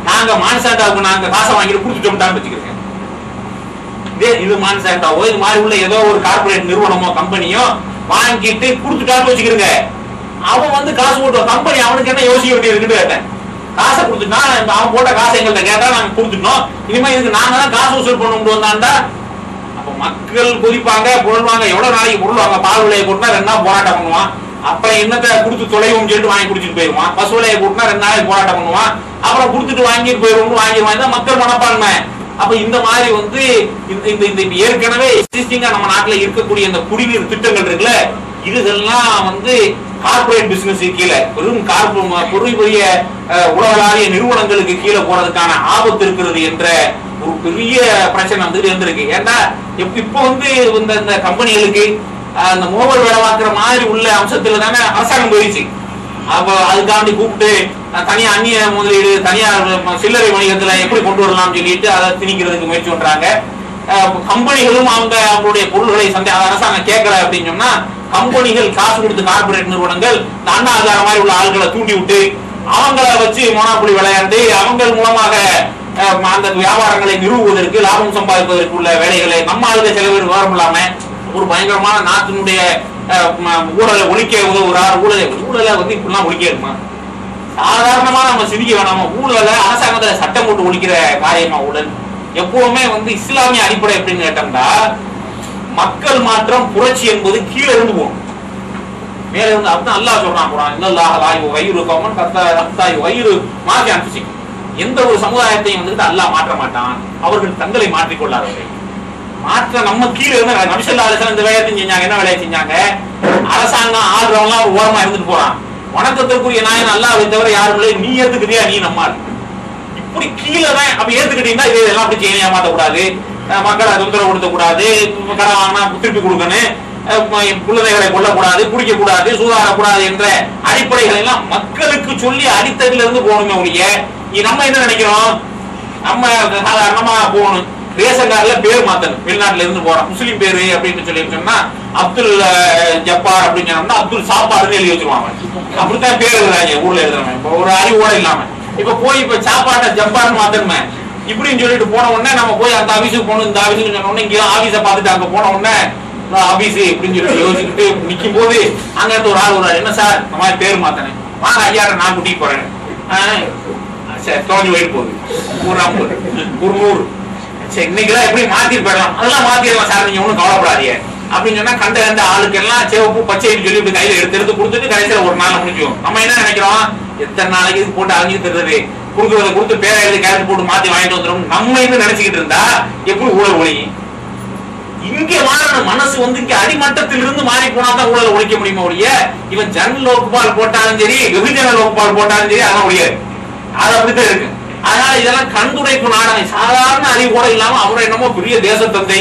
நாங்க மான்சாண்டாவுக்கு நாங்க காசை வாங்கிட்டு கொடுத்துட்டோம்டான்னு வச்சுக்கிறேன். இது மான்சாண்டாவோ இது மாதிரி உள்ள ஏதோ ஒரு கார்பரேட் நிறுவனமோ கம்பெனியோ வாங்கிட்டு கொடுத்துட்டான்னு வச்சுக்கிறேங்க. அவன் வந்து காசு போட்டுவான். கம்பெனி அவனுக்கு என்ன யோசிக்க வேண்டிய இருக்குன்னு கேட்டேன். காசை கொடுத்துட்டா அவன் போட்ட காசை எங்கள்கிட்ட கேட்டா நாங்க கொடுத்துட்டோம். இனிமே இதுக்கு நாங்க தான் காசு வசூல் பண்ண வந்தாண்டா. அப்ப மக்கள் கொதிப்பாங்க, பொருள் வாங்க. எவ்வளவு நாளைக்கு பொருள் வாங்க? பால் விலையை கூட்டினா 2 நாள் போராட்டம் பண்ணுவான். அப்புறம் என்னத்தை கொடுத்து தொலைவும் சொல்லிட்டு வாங்கி குடிச்சிட்டு போயிருவான். பசு விலையை கூட்டினா 2 நாளைக்கு போராட்டம் பண்ணுவான். அப்புறம் கொடுத்துட்டு வாங்கிட்டு போயிருவோம், வாங்கிடுவான். மக்கள் மனப்பான்மை. அப்ப இந்த மாதிரி வந்து இந்த ஏற்கனவே எக்ஸிஸ்டிங்கா நம்ம நாட்டுல இருக்கக்கூடிய இந்த குடிநீர் திட்டங்கள் இருக்குல்ல, இதுகெல்லாம் வந்து கார்பரேட் பிசினஸ் கீழே பெரும் பெரிய உலகளாவிய நிறுவனங்களுக்கு கீழே போறதுக்கான ஆபத்து இருக்கிறது என்ற ஒரு பெரிய பிரச்சனை வந்து இருந்திருக்கு. ஏன்னா இப்போ வந்து இந்த கம்பெனிகளுக்கு அந்த முகவர் வேலை பார்க்கிற மாதிரி உள்ள அம்சத்துல தானே அரசாங்கம் போயிடுச்சு. அப்ப அதுக்காண்டி கூப்பிட்டு தனியா அந்நிய முதலீடு, தனியார் சில்லறை வணிகத்துல எப்படி கொண்டு வரலாம்னு சொல்லிட்டு அதை திணிக்கிறதுக்கு முயற்சி பண்றாங்க. கம்பெனிகளும் அவங்களுடைய பொருள்களை அரசாங்கம் கேட்கல அப்படின்னு சொன்னா கம்பெனிகள் காசு கொடுத்து கார்பரேட் நிறுவனங்கள் அண்ணா ஆதார மாதிரி உள்ள ஆள்களை தூண்டி விட்டு அவங்கள வச்சு மோனோபொலி விளையாண்டு அவங்க மூலமாக அந்த வியாபாரங்களை நிறுவுவதற்கு, லாபம் சம்பாதிப்பதற்கு உள்ள வேலைகளை நம்ம ஆளுக சில பேர் விவரம் இல்லாம ஒரு பயங்கரமான நாட்டினுடைய ஊழலை ஒழிக்க உதவுறார். ஊழலை வந்து இப்படிலாம் ஒழிக்க இருக்குமா? சாதாரணமா நம்ம சிந்திக்க வேணாமா? ஊழலை அரசாங்கத்துல சட்டம் போட்டு ஒழிக்கிற காரியமா ஊழல்? எப்பவுமே வந்து இஸ்லாமிய அடிப்படை எப்படின்னு கேட்டோம்னா, மக்கள் மாற்றம் புரட்சி என்பது கீழே இருந்து போகும், மேல இருந்து. அப்படிதான் அல்லாஹ் சொல்றான் குர்ஆன், இன்னல்லாஹ லா யுகையிரு கௌமன் ஹத்தா யுகையிரு மா ஃபி அன்ஃபுஸிஹிம். எந்த ஒரு சமுதாயத்தையும் வந்துட்டு அல்லாஹ் மாற்ற மாட்டான், அவர்கள் தங்களை மாற்றிக்கொள்ளாதவர்கள். மாற்ற நம்ம கீழே இருந்து நபி ஸல்லல்லாஹு அலைஹி வஸல்லம் இந்த வேலையையும் செஞ்சாங்க. என்ன வேலையை செஞ்சாங்க? அரசாங்கம் ஆள்றவங்களாம் ஒரு ஓரமா இருந்துட்டு போறான். வணக்கத்திற்குரிய நாயன் அல்லாஹ்வை தவிர யாரும் இல்லை, நீ ஏத்துக்கிறியா? நீ நம்மால் இப்படி கீழே தான். அப்ப ஏத்துக்கிட்டீங்கன்னா இதெல்லாம் அப்படி செய்ய ஏமாத்தக்கூடாது, மக்களை தொந்தரவு கொடுத்தக்கூடாது, கடை வாங்கினா திருப்பி கொடுக்கணும், குழந்தைகளை கொல்லக்கூடாது, குடிக்க கூடாது, சூதாடக்கூடாது என்ற அடிப்படைகள் எல்லாம் மக்களுக்கு சொல்லி அடித்தடில இருந்து போகணுமே ஒழிய, நம்ம என்ன நினைக்கிறோம்? நம்ம சாதாரணமா போகணும், ரேஷன் கார்டுல பேர் மாத்தணும், வெளிநாட்டுல இருந்து போறோம் முஸ்லீம் பேரு அப்படின்னு சொல்லி சொன்னா அப்துல் ஜப்பார் அப்படின்னு சொன்னோம்னா அப்துல் சாப்பாடுன்னு எழுதி வச்சிருவாங்க. அப்படித்தான் பேர் எழுதுறாங்க ஊர்ல எழுதுறாங்க. இப்ப ஒரு அறிவோட இல்லாம இப்ப போய் இப்ப சாப்பாட்டை ஜப்பார்னு மாத்தணுமே இப்படின்னு சொல்லிட்டு போன உடனே நம்ம போய் அந்த ஆபீஸுக்கு போகணும், இந்த ஆபீஸுக்கு சொன்ன உடனே இங்க ஆபீஸை பார்த்துட்டு அங்க போன உடனே ஆபீஸ் இப்படின்னு சொல்லி யோசிச்சுட்டு நிக்கும் போது அங்க இருந்து ஒரு ஆள் என்ன சார் இந்த மாதிரி பேர் மாத்தனேன், வாங்க ஐயா நான் கூட்டிட்டு போறேன், சரி தோஞ்சு போயிட்டு போகுது ஒரு 50 ஒரு 100, சரி இன்னைக்குதான் எப்படி மாத்திட்டு போயிடலாம், அதெல்லாம் மாத்திடலாம் சார், நீங்க ஒன்னும் கவலைப்படாதீங்க அப்படின்னு சொன்னா கண்ட ஆளுக்கு எல்லாம் சிவப்பு பச்சைன்னு சொல்லி இப்படி கையில எடுத்து கொடுத்துட்டு கடைசியில ஒரு நாள் முடிஞ்சும். நம்ம என்ன நினைக்கிறோம்? எத்தனை நாளைக்கு இது போட்டு அழிஞ்சு தருறது, கொடுக்கறத கொடுத்து பேரை எழுதி கேரட் போட்டு மாத்தி வாங்கிட்டு வந்துடும் நம்ம என்ன நினைச்சுக்கிட்டு இருந்தா எப்படி ஊழல் ஒழியும்? இங்க மாறின மனசு வந்து இங்க அடிமட்டத்தில் இருந்து மாறி போனாதான் ஊழல் ஒழிக்க முடியுமா ஒழிய, இவன் ஜன்னல் லோக்குபால் போட்டாலும் சரி, வெகுஜன லோக்குபால் போட்டாலும் சரி, அதெல்லாம் முடியாது. அது அப்படித்தான் இருக்கு. அதனால இதெல்லாம் கண்டுரைப்பு நாடகம். சாதாரண அறிவு கூட இல்லாம அவரை என்னமோ பெரிய தேசத்தந்தை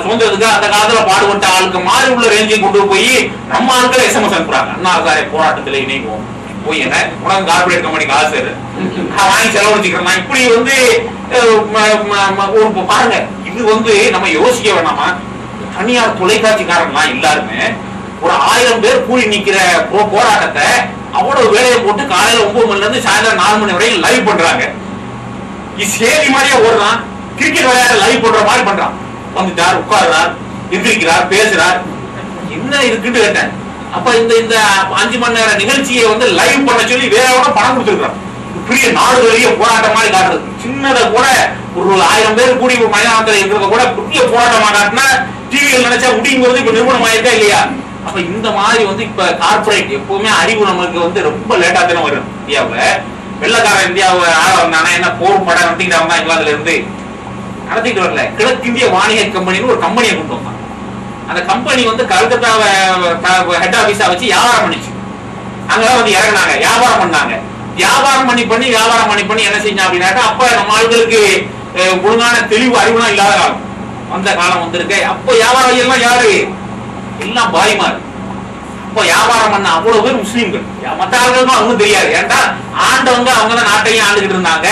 சுதந்திரத்துக்கு அந்த காலத்துல பாடுபட்ட ஆளுக்கு மாறி உள்ள ரேஞ்சையும் கொண்டு போய் நம்ம ஆட்களை SMS அனுப்புறாங்க, அண்ணா சாரை போராட்டத்துல இணைவோம், போய் என்ன உனக்கு கார்பரேட் கம்பெனி காசு வாங்கி செலவழிச்சுக்கிறேன். இப்படி வந்து பாருங்க, இது வந்து நம்ம யோசிக்க வேணாமா? தனியார் தொலைக்காட்சிக்காரன்லாம் எல்லாருமே ஒரு 1000 பேர் கூடி நிக்கிற போராட்டத்தை அவ்வளவு வேலையை போட்டு காலையில 9 மணில இருந்து சாயந்தரம் 4 மணி வரைக்கும் லைவ் பண்றாங்க. சேதி மாதிரியா ஓடுறான், கிரிக்கெட் விளையாட லைவ் பண்ற மாதிரி பண்றான். வந்துட்டார், உட்கார்றார், எந்திரிக்கிறார், பேசுறார், என்ன இருக்குன்னு கேட்டேன். அப்ப இந்த 5 மணி நேர நிகழ்ச்சியை வந்து லைவ் பண்ண சொல்லி வேற பணம் கொடுத்துருக்கான். பெரிய நாடுகளிலேயே போராட்டம் மாதிரி காட்டுறது. சின்னதை கூட ஒரு 1000 பேர் கூடி மைதானத்தில் இருக்கிறத கூட பெரிய போராட்டமா காட்டினா டிவியில் நினைச்சா முடியுங்கிறது இப்ப நிறுவனம் ஆயிருக்கா இல்லையா? அப்ப இந்த மாதிரி வந்து இப்ப கார்பரேட் எப்பவுமே அறிவு நம்மளுக்கு வந்து ரொம்ப லேட்டா தானே வரும். இந்தியாவுல வெள்ளக்காரன் இந்தியாவை ஆள வந்தானா என்ன போர் படம் நடத்திக்கிட்டு வந்தா இங்கிலாந்துல இருந்து நடத்திட்டு வரல. கிழக்கிந்திய வாணிக கம்பெனின்னு ஒரு கம்பெனியை கொண்டு வந்தான். அந்த கம்பெனி வந்து கல்கத்தாவை ஹெட் ஆபீஸா வச்சு வியாபாரம் பண்ணிச்சு. அங்கதான் வந்து இறங்கினாங்க, வியாபாரம் பண்ணாங்க. வியாபாரம் பண்ணி என்ன செஞ்சா அப்படின்னாக்கா, அப்ப நம்ம ஆளுகளுக்கு ஒழுங்கான தெளிவு அறிவுலாம் இல்லாத காலம், வந்த காலம் வந்திருக்கு. அப்ப வியாபாரம் எல்லாம் யாரு? எல்லாம் பாய்மார். அப்ப வியாபாரம் பண்ண அவ்வளவு பேர் முஸ்லீம்கள். மற்ற ஆளுகளுக்கும் அவங்களும் தெரியாது. ஏன்டா ஆண்டவங்க அவங்கதான் நாட்டையும் ஆண்டுகிட்டு இருந்தாங்க.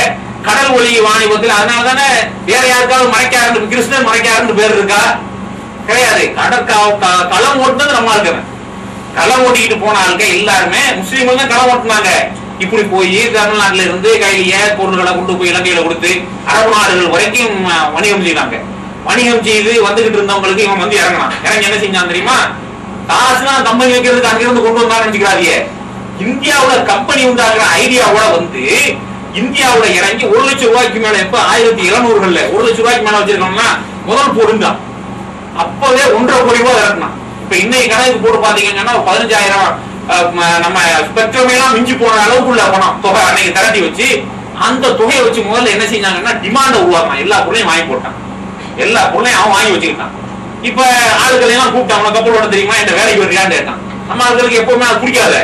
கடல் ஒளி வாணிபத்தில். அதனாலதானே வேற யாருக்காவது மறைக்காரு, கிருஷ்ணன் மறைக்காருன்னு பேர் இருக்கா? கிடையாது. களம் ஓட்டுனது நம்ம ஆளுக்கு. களம் ஓட்டிக்கிட்டு போன ஆளுங்க எல்லாருமே முஸ்லீம்கள் தான் களம் ஓட்டுனாங்க. இப்படி போய் தமிழ்நாட்டுல இருந்து கையிலேயே பொருள்களை கொண்டு போய் இலங்கையில கொடுத்து அரபு நாடுகள் வரைக்கும் வணிகம் செய்தாங்க. வணிகம் செய்து வந்துகிட்டு இருந்தவங்களுக்கு இவன் வந்து இறங்கினான். இறங்கி என்ன செஞ்சான் தெரியுமா? காசுலாம் கம்பெனி வைக்கிறதுக்கு அங்கிருந்து கொண்டு வந்தான்னு நினைச்சுக்கிறாதிய. இந்தியாவுல கம்பெனி உண்டாக்குற ஐடியாவோட வந்து இந்தியாவுல இறங்கி 1 லட்சம் ரூபாய்க்கு மேல, எப்ப 1700கள்ல 1 லட்சம் ரூபாய்க்கு மேல வச்சிருக்கோம்னா முதல் போடுந்தான். அப்பவே 1.5 கோடி ரூபாய் இறக்குனான். இப்ப இன்னைக்கு கணக்கு போட்டு பாத்தீங்கன்னா 15,000 நம்ம ஸ்பெக்ட்ரம் எல்லாம் மிஞ்சி போன அளவுக்குள்ள பணம் தொகை அன்னைக்கு திரட்டி வச்சு அந்த தொகையை வச்சு முதல்ல என்ன செஞ்சாங்கன்னா டிமாண்ட உருவாக்கினான். எல்லா பொருளையும் வாங்கி போட்டான். எல்லா பொருளையும் அவன் வாங்கி வச்சுக்கிட்டான். இப்ப ஆளுகளை எல்லாம் கூப்பிட்டான், கப்பல் ஓட தெரியுமா, இந்த வேலைக்கு வர்றியான்னு கேட்டான். நம்ம ஆளுகளுக்கு எப்பவுமே அது பிடிக்காத.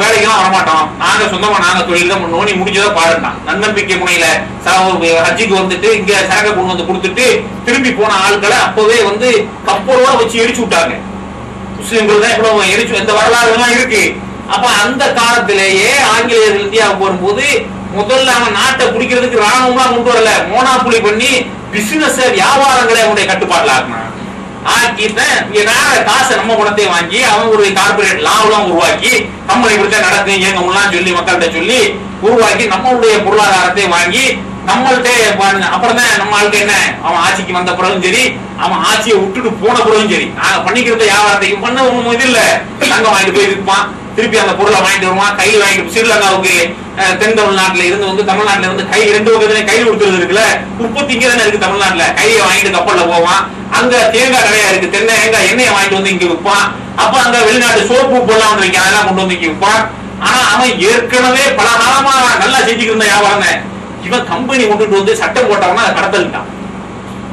வேலைக்கெல்லாம் வரமாட்டோம், நாங்க சொந்தமா நாங்க தொழில் தான் பண்ணுவோம், நீ முடிஞ்சதை பாருட்டான். நன்னம்பிக்கை முனையில ஹஜ்ஜிக்கு வந்துட்டு இங்க சரக்கு கொண்டு வந்து கொடுத்துட்டு திரும்பி போன ஆட்களை அப்பவே வந்து கப்பலோட வச்சு எரிச்சு விட்டாங்க. முஸ்லிம்கள் தான் இவ்வளவு எரிச்சு, இந்த வரலாறு எல்லாம் இருக்கு. அப்ப அந்த காலத்திலேயே ஆங்கிலேயர்கள் இந்தியாவுக்கு வரும்போது முதல்ல அவன் நாட்டை பிடிக்கிறதுக்கு ராணுவம் கொண்டு வரல, மோனாப்புலி பண்ணி பிசினஸ் வியாபாரங்களை அவனுடைய கட்டுப்பாட்டுல ஆக்கினான். காசை நம்ம பணத்தை வாங்கி அவன் ஒரு கார்பரேட் லாவெல்லாம் உருவாக்கி கம்பெனி கொடுத்தா நடக்கும் இயங்கலாம் சொல்லி மக்கள்கிட்ட சொல்லி உருவாக்கி நம்மளுடைய பொருளாதாரத்தை வாங்கி நம்மள்கிட்ட அப்புறம் தான் நம்ம ஆளுக்கு என்ன, அவன் ஆட்சிக்கு வந்த பிறகும் சரி, அவன் ஆட்சியை விட்டுட்டு போன பிறகும் சரி, நாங்க பண்ணிக்கிறத வியாபாரத்தை பண்ண ஒண்ணும் இது இல்ல. தங்கம் வாங்கிட்டு போய் இருப்பான், திருப்பி அந்த பொருளை வாங்கிட்டு வருவான், கையில் வாங்கிட்டு ஸ்ரீலங்காவுக்கு தென் தமிழ்நாட்டுல இருந்து வந்து தமிழ்நாட்டுல இருந்து கை 2 பக்கத்துல கையில் கொடுத்துறது இருக்குல்ல, உற்பத்தி இங்க தானே இருக்கு தமிழ்நாட்டுல, கையை வாங்கிட்டு கப்பல்ல போவான். அங்க தேங்காய் கடையா இருக்கு, தேங்காய் எண்ணெயை வாங்கிட்டு வந்து இங்க விற்பான். அப்ப அங்க வெளிநாட்டு சோப்பு பொருளாம் வந்து வைக்க, அதெல்லாம் கொண்டு வந்து இங்க விற்பான். ஆனா அவன் ஏற்கனவே பல காலமா நல்லா செஞ்சுக்கிட்டு இருந்த வியாபாரம். இவன் கம்பெனி கொண்டுட்டு வந்து சட்டம் போட்டவனா அதை கடத்தல்ட்டான்.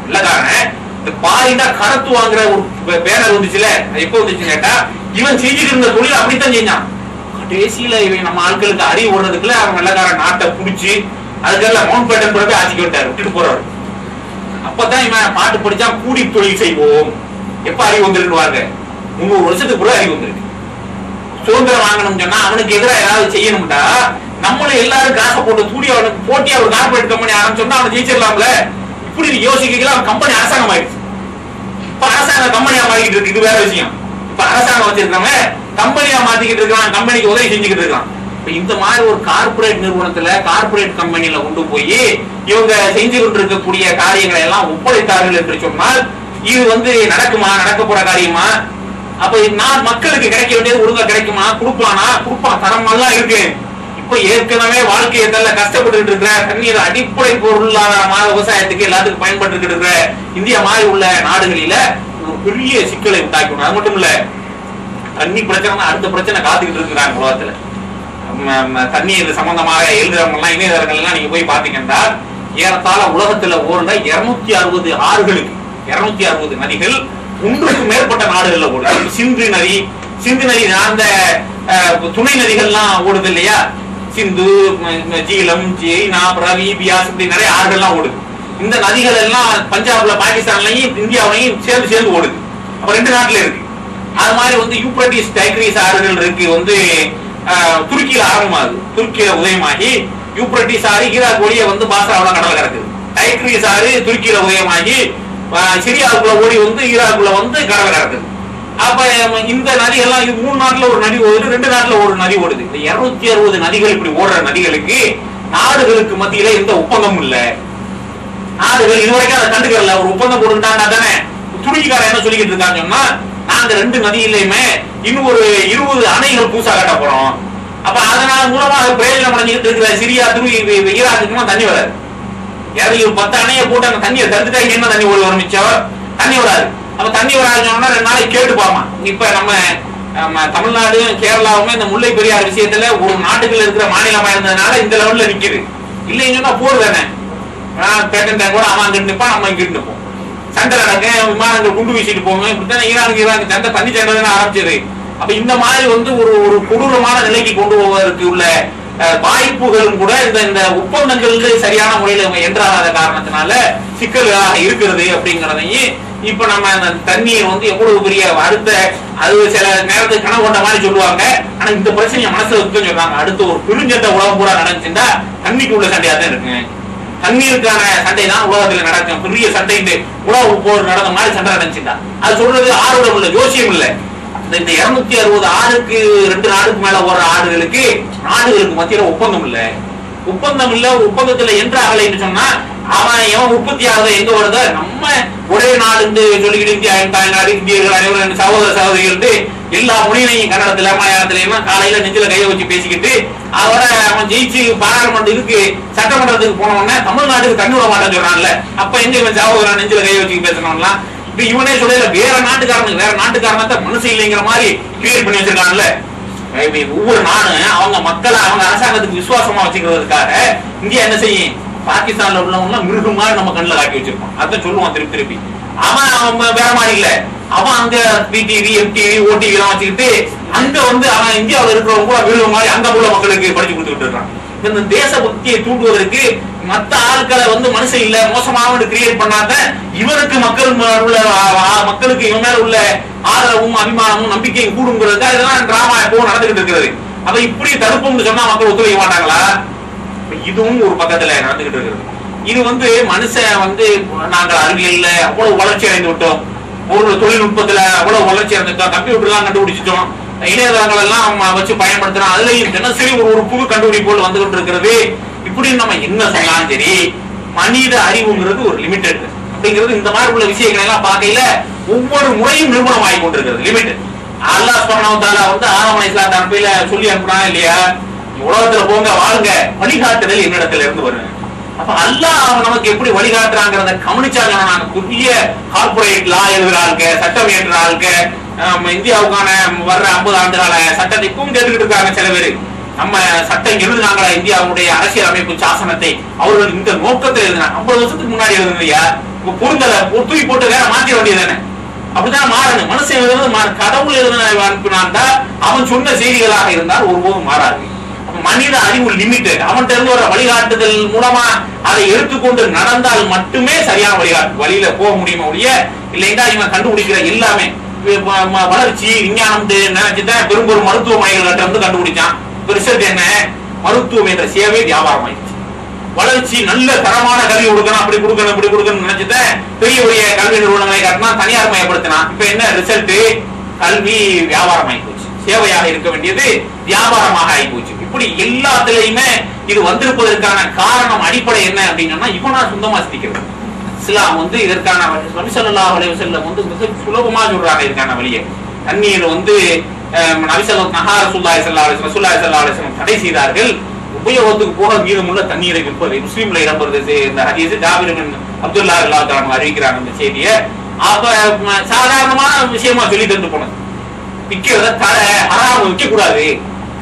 இல்லக்காரன் இந்த பாரிண்டா கடத்து வாங்குற ஒரு பேனர் வந்துச்சுல, எப்ப வந்துச்சு கேட்டா இவன் செஞ்சுட்டு இருந்த தொழில் அப்படித்தான் செஞ்சான். கடைசியில இவன் நம்ம ஆட்களுக்கு அறிவு விடுறதுக்குள்ள அவன் வெள்ளக்காரன் நாட்டை புடிச்சு அதுக்கெல்லாம் மவுண்ட் பேட்டன் போய் ஆட்சிக்கு விட்டாரு, விட்டுட்டு போறாரு. அப்பதான் இவன் பாட்டு படிச்சா கூடி தொழில் செய்வோம். எப்ப அறிவு வந்துருவாங்க, 300 வருஷத்துக்கு கூட அறிவு வந்துருக்கு. சுதந்திரம் வாங்கணும்னு சொன்னா அவனுக்கு எதிராக ஏதாவது செய்யணும்டா நம்மளும் எல்லாரும் காசை போட்டு தூடி அவனுக்கு போட்டியா ஒரு கார்பரேட் கம்பெனி ஆரம்பிச்சோம்னா அவனை ஜெயிச்சிடலாம்ல. இப்படி யோசிக்கலாம். அவன் கம்பெனி அரசாங்கம் ஆயிடுச்சு. இப்ப அரசாங்கம் கம்பெனியா மாறிக்கிட்டு இருக்கு, இது வேற விஷயம். இப்ப அரசாங்கம் வச்சிருக்காங்க கம்பெனியா மாத்திக்கிட்டு இருக்கான், கம்பெனிக்கு உதவி செஞ்சுக்கிட்டு இருக்கான். இந்த மாதிரி ஒரு கார்பரேட் நிறுவனத்துல கார்பரேட் கம்பெனில கொண்டு போய் இவங்க செஞ்சு கொண்டு இருக்கக்கூடிய காரியங்களை எல்லாம் ஒப்படைத்தார்கள் என்று சொன்னால் இது வந்து நடக்குமா, நடக்க போற காரியமா? அப்ப நான் மக்களுக்கு கிடைக்க வேண்டியது ஒழுங்கா கிடைக்குமா? கொடுப்பானா? கொடுப்பான். தரம் எல்லாம் இருக்கு. இப்ப ஏற்கனவே வாழ்க்கையை நல்ல கஷ்டப்பட்டு இருக்கிற தண்ணீர் அடிப்படை பொருளாதாரமாக விவசாயத்துக்கு எல்லாத்துக்கும் பயன்பட்டு இருக்கிற இந்தியா மாதிரி உள்ள நாடுகளில ஒரு பெரிய சிக்கலை உண்டாக்கணும். அது மட்டும் இல்ல, தண்ணி பிரச்சனை அடுத்த பிரச்சனை காத்துக்கிட்டு இருக்கிறாங்க உலகத்துல. தண்ணீர் சம்பந்தமாக எழுதுறவங்க எல்லாம் இணையதளங்கள் எல்லாம் நீங்க போய் பாத்தீங்கன்னா ஏறத்தாழ உலகத்துல ஓடுற 260 ஆறுகளுக்கு 260 நதிகள் 1க்கு மேற்பட்ட நாடுகள்ல ஓடுது. சிந்து நதி அந்த துணை நதிகள்லாம் ஓடுது இல்லையா, சிந்து, ஜீலம், ஜெய்னா, ரவி, பியாஸ், இப்படி நிறைய ஆறுகள்லாம் ஓடுது. இந்த நதிகள் எல்லாம் பஞ்சாப்ல, பாகிஸ்தான்லயும் இந்தியாவிலையும் சேர்ந்து ஓடுது. அப்ப 2 நாட்டுல இருக்கு. அது மாதிரி வந்து யூப்ரட்டிஸ், டைக்ரீஸ் ஆறுகள் இருக்கு. வந்து துருக்கியில ஆரம்பமாகுது, துருக்கியில உதயமாகி யூப்ரட்டிஸ் ஆறு ஈராக் ஒளிய வந்து பாஸ்ராவுல கடல் கிடக்குது. டைக்ரீஸ் ஆறு துருக்கியில உதயமாகி சிரியாவுக்குள்ள ஓடி வந்து ஈராக்குள்ள வந்து கடல் கிடக்குது. அப்ப இந்த நதிகள்லாம் 3 நாட்டுல ஒரு நதி ஓடுது, 2 நாட்டுல ஒரு நதி ஓடுது. இந்த 260 நதிகள் இப்படி ஓடுற நதிகளுக்கு நாடுகளுக்கு மத்தியில எந்த ஒப்பந்தமும் இல்ல. நாடுகள் இதுவரைக்கும் அதை கண்டுக்கல. ஒரு ஒப்பந்தம் போட்டுட்டாங்கன்னா தானே. துருக்கிக்காரன் என்ன சொல்லிக்கிட்டு இருக்கான்னு சொன்னா, நாங்க 2 நதியிலையுமே இன்னும் ஒரு 20 அணைகள் புதுசா கட்ட போறோம். அப்ப அதனால மூலமாக பிரயோஜனம் அடைஞ்சிட்டு இருக்கிற சிரியா, ஈராக்குக்கு தண்ணி வராது. 10 அணையை போட்டு அந்த தண்ணியை தடுத்துட்டா என்ன தண்ணி ஓடி வரும், மிச்சம் தண்ணி வராது. அப்ப தண்ணி வராதுன்னா 2 நாளைக்கு கேட்டு பாமா. இப்ப நம்ம தமிழ்நாடு, கேரளாவுமே இந்த முல்லை பெரியார் விஷயத்துல ஒரு நாட்டுக்குள்ள இருக்கிற மாநிலமா இருந்ததுனால இந்த லெவல்ல நிக்குது. இல்லைன்னு சொன்னா போர் தானே, பேட்டன் கூட அவன் அங்கிட்டு நிப்பான், நம்ம இங்கிட்டு நிப்போம். சண்டை நடக்க, விமானங்கள் குண்டு வீசிட்டு போங்க. இப்படித்தான் ஈரான் சண்டை, தண்ணி சண்டை தானே ஆரம்பிச்சது. அப்ப இந்த மாதிரி வந்து ஒரு கொடூரமான நிலைக்கு கொண்டு போவதற்கு உள்ள வாய்ப்புகளும் கூட இந்த ஒப்பந்தங்கள் சரியான முறையில என்றாத காரணத்தினால சிக்கல்களாக இருக்கிறது அப்படிங்கிறதையும் இப்ப நம்ம தண்ணீர் வந்து எவ்வளவு பெரிய அடுத்த அது சில நேரத்துக்கு கனவு கொண்ட மாதிரி சொல்லுவாங்க. ஆனா இந்த பிரச்சனையை மனசுல வச்சுன்னு சொல்றாங்க. அடுத்த ஒரு பெருஞ்சண்டை உலகம் பூரா நடந்துச்சுன்னா தண்ணிக்கு உள்ள சண்டையா தான் இருக்கு. தண்ணீருக்கான சண்டை தான் உலகத்துல நடக்கும். பெரிய சண்டை உலக போர் நடந்த மாதிரி சண்டை நடந்துச்சுட்டா அது சொல்றது ஆறுட உள்ள ஜோசியம் இல்ல. இந்த 260 ஆறுக்கு 2 நாடுக்கு மேல ஓடுற ஆடுகளுக்கு நாடுகளுக்கு மத்தியில ஒப்பந்தம் இல்ல. ஒப்பந்தத்துல என்ற ஆகலைன்னு சொன்னா அவன் எவன் உற்பத்தி ஆகுத எங்க வருத நம்ம ஒரே நாடு சொல்லிக்கிட்டு இந்தியர்கள் அனைவரும் சகோதர சகோதரிகள் எல்லா மொழியிலையும் கன்னடத்துல மலையாளத்திலயும் காலையில நெஞ்சில கையை வச்சு பேசிக்கிட்டு அவன் ஜெயிச்சு பாராளுமன்றத்துக்கு சட்டமன்றத்துக்கு போனவன தமிழ்நாட்டுக்கு தண்ணி விட மாட்டேன்னு சொல்றான்ல. அப்ப எங்க இவன் சகோதரன் நெஞ்சில கையை வச்சு பேசணும்லாம் இவனே சொல்ல வேற நாட்டுக்காரனத்தை மனசு இல்லைங்கிற மாதிரி கிரியேட் பண்ணி வச்சிருக்காங்கல்ல. ஒவ்வொரு நாடும் அவங்க மக்களை அவங்க அரசாங்கத்துக்கு விசுவாசமா வச்சுக்கிறதுக்காக இந்தியா என்ன செய்யும், பாகிஸ்தான்ல உள்ளவங்க மிருகம் மாதிரி நம்ம கண்ணில் காட்டி வச்சிருக்கோம். அதான் சொல்லுவான் திருப்பி திருப்பி. அவன் வேற மாதிரி இல்ல, அவன் அங்க பிடிவி எம்டிவி ஓடிவி எல்லாம் வச்சுக்கிட்டு அங்க அவன் இந்தியாவில் இருக்கிறவங்க கூட மிருகம் மாதிரி அங்க உள்ள மக்களுக்கு படிச்சு கொடுத்துக்கிட்டு இருக்கான். இந்த தேச பக்தியை தூண்டுவதற்கு மத்த ஆட்களை மனுஷன் இல்ல மோசமாக கிரியேட் பண்ணாத இவருக்கு மக்களுக்கு இவன் மேல உள்ள ஆதரவும் அபிமானமும் நம்பிக்கையும் கூடுங்கிறது இதெல்லாம் டிராமா எப்போ நடந்துகிட்டு இருக்கிறது. அப்ப இப்படி தடுப்போம்னு சொன்னா மக்கள் ஒத்துழைக்க மாட்டாங்களா? இதுவும் ஒரு பக்கத்துல நடந்துகிட்டு இருக்கிறது. இது மனுஷன் நாங்கள் அறிவியல்ல அவ்வளவு வளர்ச்சி அடைந்து விட்டோம், ஒரு தொழில்நுட்பத்துல அவ்வளவு வளர்ச்சி அடைந்துட்டோம், கம்ப்யூட்டர் எல்லாம் கண்டுபிடிச்சிட்டோம், இணையதளங்கள் எல்லாம் வச்சு பயன்படுத்துறோம், அதுலயும் தினசரி ஒரு புது கண்டுபிடிப்புகள் வந்துகிட்டு இருக்கிறது. இப்படி நம்ம என்ன சொல்லலாம், சரி மனித அறிவுங்கிறது ஒரு லிமிடெட் அப்படிங்கிறது இந்த மாதிரி உள்ள விஷயங்கள் எல்லாம் பார்க்கையில ஒவ்வொரு முறையும் நிரூபணம் ஆகி கொண்டிருக்கிறது. லிமிடெட் அல்லாஹ் சுப்ஹானஹு வ தஆலா ஆதம் அலைஹிஸ்ஸலாம் அனுப்பையில சொல்லி அனுப்புனா இல்லையா, உலகத்துல போங்க வாழுங்க, வழிகாட்டுதல் என்னிடத்துல இருந்து வருங்க. அப்ப அல்லாஹ் நமக்கு எப்படி வழிகாட்டுறாங்கிறத கவனிச்சாங்க. நாங்க புதிய கார்பரேட் லா எழுதுற ஆளுங்க, சட்டம் ஏற்ற ஆளுங்க, இந்தியாவுக்கான வர்ற 50 ஆண்டு கால சட்டத்தை இப்பவும் கேட்டுக்கிட்டு இருக்காங்க சில பேரு. நம்ம சட்டம் எழுதுனாங்களா இந்தியாவுடைய அரசியல் அமைப்பு சாசனத்தை, அவர்கள் இந்த நோக்கத்தை எழுதினாங்க. 50 வருஷத்துக்கு முன்னாடி எழுதுனையா, இப்ப பொருந்தல தூக்கி போட்டு வேற மாற்ற வேண்டியது தானே. அப்படிதான் மாறணும். மனுஷன் எழுதுறது கடவுள் எழுதுன அனுப்பினான்டா அவன் சொன்ன செய்திகளாக இருந்தால் ஒருபோதும் மாறாது. மனித அறிவு லிமிட்டட். அவன்கிட்ட இருந்து வர வழிகாட்டுதல் மூலமா அதை எடுத்துக்கொண்டு நடந்தால் மட்டுமே சரியான வழியில போக முடியுமா ஒழிய இல்லைன்னா இவன் கண்டுபிடிக்கிற எல்லாமே வளர்ச்சி விஞ்ஞானம் நினைச்சுதான் பெரும் மருத்துவமனைகள் கண்டுபிடிச்சான். ரிசல்ட் என்ன? மருத்துவம் என்ற சேவை வியாபாரம் ஆயிடுச்சு. வளர்ச்சி நல்ல தரமான கல்வி கொடுக்கணும், அப்படி கொடுக்கணும் இப்படி கொடுக்கணும் நினைச்சுதான் பெரிய பெரிய கல்வி நிறுவனங்களை காட்டினா தனியார் மயப்படுத்தினான். இப்ப என்ன ரிசல்ட்? கல்வி வியாபாரம் ஆகி போச்சு, சேவையாக இருக்க வேண்டியது வியாபாரமாக ஆகி போச்சு. இப்படி எல்லாத்திலையுமே இது வந்திருப்பதற்கான காரணம் அடிப்படை என்ன அப்படின்னா இவனா சொந்தமா சிந்திக்கிறது. இஸ்லாம் இதற்கான நபி ஸல்லல்லாஹு அலைஹி வஸல்லம் மிக சுலபமா சொல்றாங்க இதுக்கான வழியை. தண்ணீர் நபி ரசூலுல்லாஹி ஸல்லல்லாஹு அலைஹி வஸல்லம் தடை செய்தார்கள். உபயோகத்துக்கு போக மீதமுள்ள தண்ணீரை விற்பது. முஸ்லிம்ல இடம்பெறுது இந்த ஹதீஸ். ஜாபிர் பின் அப்துல்லாஹ் ரலியல்லாஹு அன்ஹு அறிவிக்கிறாங்க இந்த செய்தியை. அப்ப சாதாரணமான விஷயமா சொல்லி தந்து போனது. விற்கிறத தடை, ஹராம், விற்க கூடாது,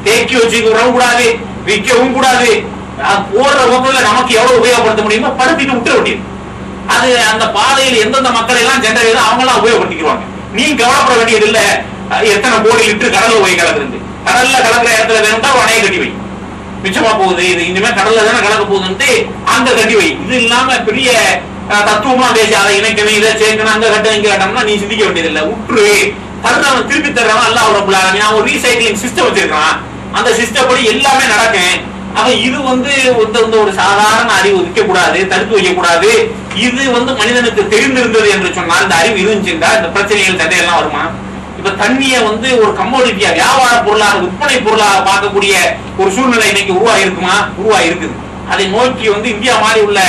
தேக்கி வச்சுக்கவும் கூடாது, விற்கவும் கூடாது. போடுற வகுப்புல நமக்கு எவ்வளவு உபயோகப்படுத்த முடியுமோ படுத்திட்டு விட்டுற வேண்டியது. அது அந்த பாதையில் எந்தெந்த மக்களை எல்லாம் ஜெனரேட் அவங்க எல்லாம் உபயோகப்படுத்திக்குவாங்க. நீ கவலைப்பட வேண்டியது இல்ல. எத்தனை கோடி லிட்டர் கடல்ல போய் கலக்குறது, கடல்ல கலக்குற இடத்துல வேணும்னா அணையை கட்டி வை, மிச்சமா போகுது. இது இனிமே கடல்ல தானே கலக்க போகுதுன்ட்டு அங்க கட்டி வை. இது இல்லாம பெரிய தத்துவமா பேசி அதை இணைக்கணும், இதை சேர்க்கணும், அங்க கட்டணும் இங்க கட்டணும்னா நீ சிந்திக்க வேண்டியது இல்லை. உற்று தர்றவன் திருப்பி தர்றவன் அல்லாஹ் ரப்பல் ஆலமீன் அவன் ரீசைக்ளிங் சிஸ்டம் வச்சிருக்கான். அந்த சிஸ்டம் படி எல்லாமே நடக்கும். அவ இது ஒரு சாதாரண அறிவு விற்க கூடாது, தடுத்து வைக்க கூடாது. இது மனிதனுக்கு தெரிந்திருந்தது என்று சொன்னால் இந்த அறிவு இருந்துச்சுன்னா இந்த பிரச்சனைகள் சண்டையெல்லாம் வருமா? இப்ப தண்ணிய ஒரு கமோடிட்டியா வியாபார பொருளாக விற்பனை பொருளாக பார்க்கக்கூடிய ஒரு சூழ்நிலை இன்னைக்கு உருவாகி இருக்குமா? உருவாகி இருக்குது. அதை நோக்கி இந்தியா மாதிரி உள்ள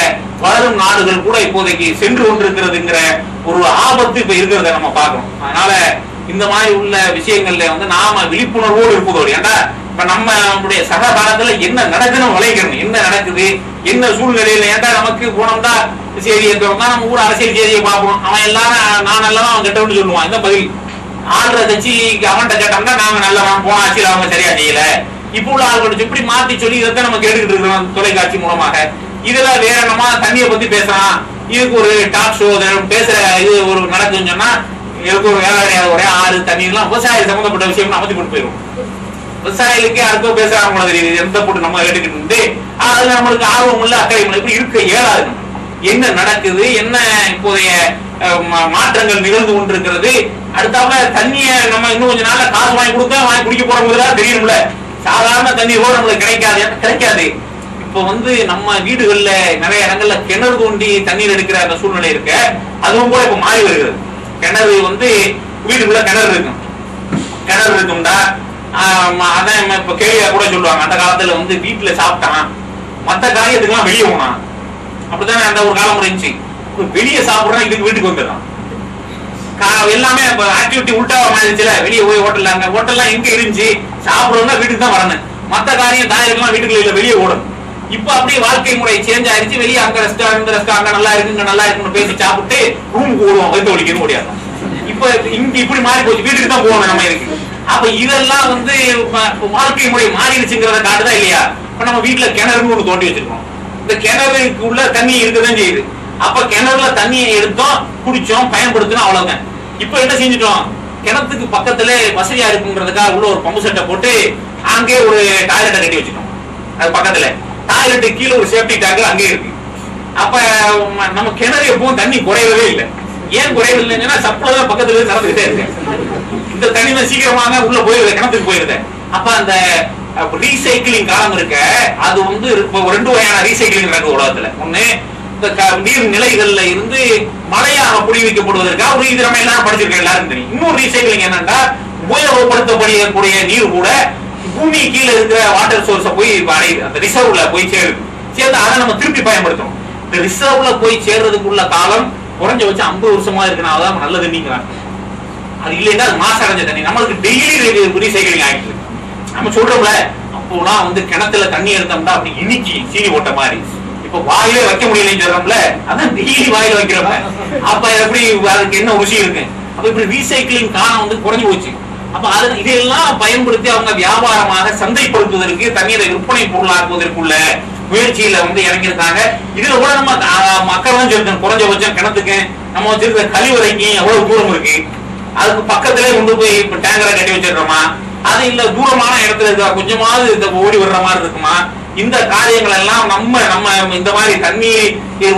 வளரும் நாடுகள் கூட இப்போதைக்கு சென்று கொண்டிருக்கிறதுங்கிற ஒரு ஆபத்து இப்ப இருக்கிறத நம்ம பார்க்கணும். அதனால இந்த மாதிரி உள்ள விஷயங்கள்ல நாம விழிப்புணர்வோடு இருப்பதோடு, ஏன்டா இப்ப நம்மளுடைய சக காலத்துல என்ன நடக்குதுன்னு விளைக்கணும், என்ன நடக்குது என்ன சூழ்நிலையில. ஏன்டா நமக்கு போனோம்னா செய்தி இருக்கிறோம்னா நம்ம ஊர் அரசியல் செய்தியை பார்ப்போம். அவன் எல்லாரும் நான் நல்லவன் அவன் கெட்டவன்னு சொல்லுவான். இந்த பதில் ஆள்ற கட்சி அவன்கிட்ட கேட்டோம்னா நாங்க நல்லவன், போன ஆட்சியில் அவங்க சரியா செய்யல. இப்ப உள்ள ஆள்கள் இப்படி மாத்தி சொல்லி இதைத்தான் நம்ம கேட்டுக்கிட்டு இருக்கிறோம் தொலைக்காட்சி மூலமாக. இதுல வேற நம்ம தண்ணியை பத்தி பேசலாம், இதுக்கு ஒரு டாக் ஷோ பேசுற இது ஒரு நடக்குன்னு சொன்னா எனக்கு ஒரு வேலை கிடையாது. ஒரே ஆறு தண்ணீர்லாம் விவசாய சம்பந்தப்பட்ட விஷயம் அமைச்சு கொண்டு போயிடும். விவசாயிகளுக்கு யாருக்கோ பேசுறாங்க தெரியுது, எந்த போட்டு நம்ம கேட்டுக்கிட்டு இருந்து அது நம்மளுக்கு ஆர்வம் இல்ல, அக்கறை இப்படி இருக்க இயலாது. என்ன நடக்குது, என்ன இப்போதைய மாற்றங்கள் நிகழ்ந்து கொண்டிருக்கிறது. அடுத்தாப்புல தண்ணிய நம்ம இன்னும் கொஞ்ச நாள்ல காசு வாங்கி கொடுத்தா வாங்கி குடிக்க போறவங்க தெரியும்ல. சாதாரண தண்ணீர் கூட நம்மளுக்கு கிடைக்காது. இப்ப நம்ம வீடுகள்ல நிறைய இடங்கள்ல கிணறு தோண்டி தண்ணீர் எடுக்கிற அந்த சூழ்நிலை இருக்க, அதுவும் கூட இப்ப மாறி வருகிறது. கிணறு வீட்டுக்குள்ள கிணறு இருக்கும்டா. அதான் இப்ப கேள்வியா கூட சொல்லுவாங்க, அந்த காலத்துல வீட்டுல சாப்பிட்டான் மத்த காரியத்துக்கெல்லாம் வெளியே போனான். அப்படித்தானே அந்த ஒரு காலம் இருந்துச்சு. வெளியே சாப்பிடுறான், இதுக்கு வீட்டுக்கு வந்துடுறான். எல்லாமே ஆக்டிவிட்டி உல்டாவா மாறிடுச்சுல. வெளியே போய் ஹோட்டல்ல, அங்க ஹோட்டல்லாம் எங்க இருந்துச்சு, சாப்பிடுறோம்னா வீட்டுக்கு தான் வரணும். மத்த காரியம் தாயெல்லாம் வீட்டுக்குள்ள இல்ல, வெளியே ஓடணும். இப்ப அப்படியே வாழ்க்கை முறை சேஞ்ச் ஆயிடுச்சு. வெளியே அங்க ரெஸ்டாரண்ட் அங்க நல்லா இருக்கு நல்லா இருக்குன்னு பேசி சாப்பிட்டு ரூமுக்கு ஓடுவோம், வைத்து ஒழிக்கணும் முடியாது. இப்ப இங்க இப்படி மாறி போச்சு, வீட்டுக்கு தான் போகணும் நம்ம இருக்கு. அப்ப இதெல்லாம் வாழ்க்கை முறை மாறிடுச்சுங்கிறத காட்டுதா இல்லையா? இப்ப நம்ம வீட்டுல கிணறுன்னு ஒண்ணு தோண்டி வச்சிருக்கோம். இந்த கிணறுக்கு உள்ள தண்ணி இருக்கதான் செய்யுது. அப்ப கிணறுல தண்ணியை எடுத்தோம், குடிச்சோம், பயன்படுத்தணும், அவ்வளவுதான். இப்ப என்ன செஞ்சுட்டோம், கிணத்துக்கு பக்கத்துல வசதியா இருக்குங்கிறதுக்காக உள்ள ஒரு பம்பு செட்டை போட்டு அங்கே ஒரு டாய்லெட்டை கட்டி வச்சுட்டோம். அது பக்கத்துல டாய்லெட்டு கீழே ஒரு சேஃப்டி டேங்க் அங்கே இருக்கு. அப்ப நம்ம கிணறு எப்பவும் தண்ணி குறையவே இல்லை. ஏன் குறையவில்லைன்னா சப்ளை தான் பக்கத்துல நடந்துகிட்டே இருக்கு. இந்த தண்ணி சீக்கிரமாக உள்ள போயிருது, கிணத்துக்கு போயிருது. அப்ப அந்த ரீசைக்கிளிங் காலம் இருக்க, அது வந்து ரெண்டு வகையான ரீசைக்கிளிங் நடக்குது உலகத்துல. ஒண்ணு, இந்த நீர் நிலைகள்ல இருந்து மழையாக பொழிவிக்கப்படுவதற்காக ஒரு இது நம்ம எல்லாம் படிச்சிருக்கோம், எல்லாரும் தெரியும். இன்னொரு ரீசைக்கிளிங் என்னன்னா, உபயோகப்படுத்தப்படக்கூடிய நீர் கூட பூமி கீழே இருக்கிற வாட்டர் சோர்ஸ போய் அடையுது, அந்த ரிசர்வ்ல போய் சேருது. சேர்ந்து அதை நம்ம திருப்பி பயன்படுத்தணும். இந்த ரிசர்வ்ல போய் சேர்றதுக்குள்ள காலம் குறைஞ்ச வச்சு 50 வருஷமா இருக்குனாதான் நல்ல தண்ணிங்கிறாங்க. அது இல்லைன்னா அது மாசடைஞ்ச தண்ணி. நம்மளுக்கு டெய்லி ரீசைக்கிளிங் ஆயிடுச்சு. நம்ம சொல்றோம்ல, அப்போலாம் வந்து கிணத்துல தண்ணி எடுத்தோம்னா அப்படி இனிக்கி சீனி போட்ட மாதிரி, இப்ப வாயிலே வைக்க முடியலன்னு சொல்றோம்ல, அதான் டெய்லி வாயில வைக்கிறோம். அப்ப எப்படி அதுக்கு என்ன ருசி இருக்கு? அப்ப இப்படி ரீசைக்கிளிங் காலம் வந்து குறைஞ்சு போச்சு. அப்ப அது இதெல்லாம் பயன்படுத்தி அவங்க வியாபாரமாக சந்தைப்படுத்துவதற்கு, தண்ணீரை விற்பனை பொருளாக்குவதற்குள்ள முயற்சியில வந்து இறங்கியிருக்காங்க. இதுல கூட நம்ம மக்கள் தான் சொல்லிட்டோம், குறைஞ்சபட்சம் கிணத்துக்கு நம்ம வச்சிருக்க கழிவறைக்கு எவ்வளவு தூரம் இருக்கு, அதுக்கு பக்கத்திலே கொண்டு போய் இப்ப டேங்கரை கட்டி வச்சிருக்கோமா, அது இல்ல தூரமான இடத்துல இருக்கா, கொஞ்சமாவது இந்த ஓடி வர்ற மாதிரி இருக்குமா. இந்த காரியங்கள் எல்லாம் நம்ம இந்த மாதிரி தண்ணி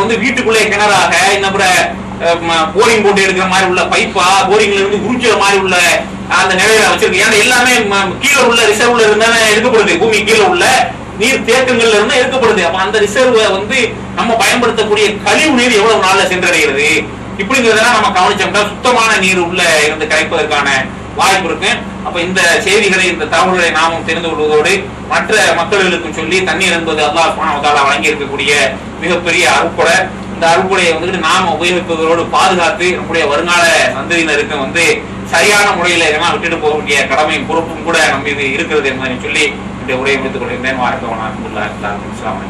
வந்து வீட்டுக்குள்ளே கிணறாக இந்த போரிங் போட்டு எடுக்கிற மாதிரி உள்ள பைப்பா, போரிங்ல இருந்து உறிஞ்சுற மாதிரி உள்ள அந்த நிலையில வச்சிருக்கு. ஏன்னா எல்லாமே கீழே உள்ள ரிசர்வ்ல இருந்தா எடுக்கப்படுது, பூமி கீழே உள்ள நீர் தேக்கங்கள்ல இருந்து எடுக்கப்படுது. அப்ப அந்த ரிசர்வ் வந்து நம்ம பயன்படுத்தக்கூடிய கழிவு நீர் எவ்வளவு நாள்ல சென்றடைகிறது, இப்படிங்கிறதெல்லாம் நம்ம கவனிச்சோம்னா சுத்தமான நீர் உள்ள இருந்து கிடைப்பதற்கான வாய்ப்பு இருக்கு. அப்ப இந்த செய்திகளை, இந்த தகவல்களை நாமும் தெரிந்து கொள்வதோடு மற்ற மக்களுக்கும் சொல்லி, தண்ணீர் என்பது அல்லாஹ் சுப்ஹானஹு வ தஆலா வழங்கி இருக்கக்கூடிய மிகப்பெரிய அருட்கொடை. இந்த அருட்கொடையை வந்துட்டு நாம உபயோகிப்பதோடு பாதுகாத்து நம்முடைய வருங்கால சந்ததியினருக்கு வந்து சரியான முறையில இதெல்லாம் விட்டுட்டு போக வேண்டிய கடமையும் பொறுப்பும் கூட நம்ம இது இருக்கிறது என்பதை சொல்லி இந்த உரையை முடித்துக் கொள்கின்றேன். வாரக்கவனா அல்ஹம்துலில்லாஹ்.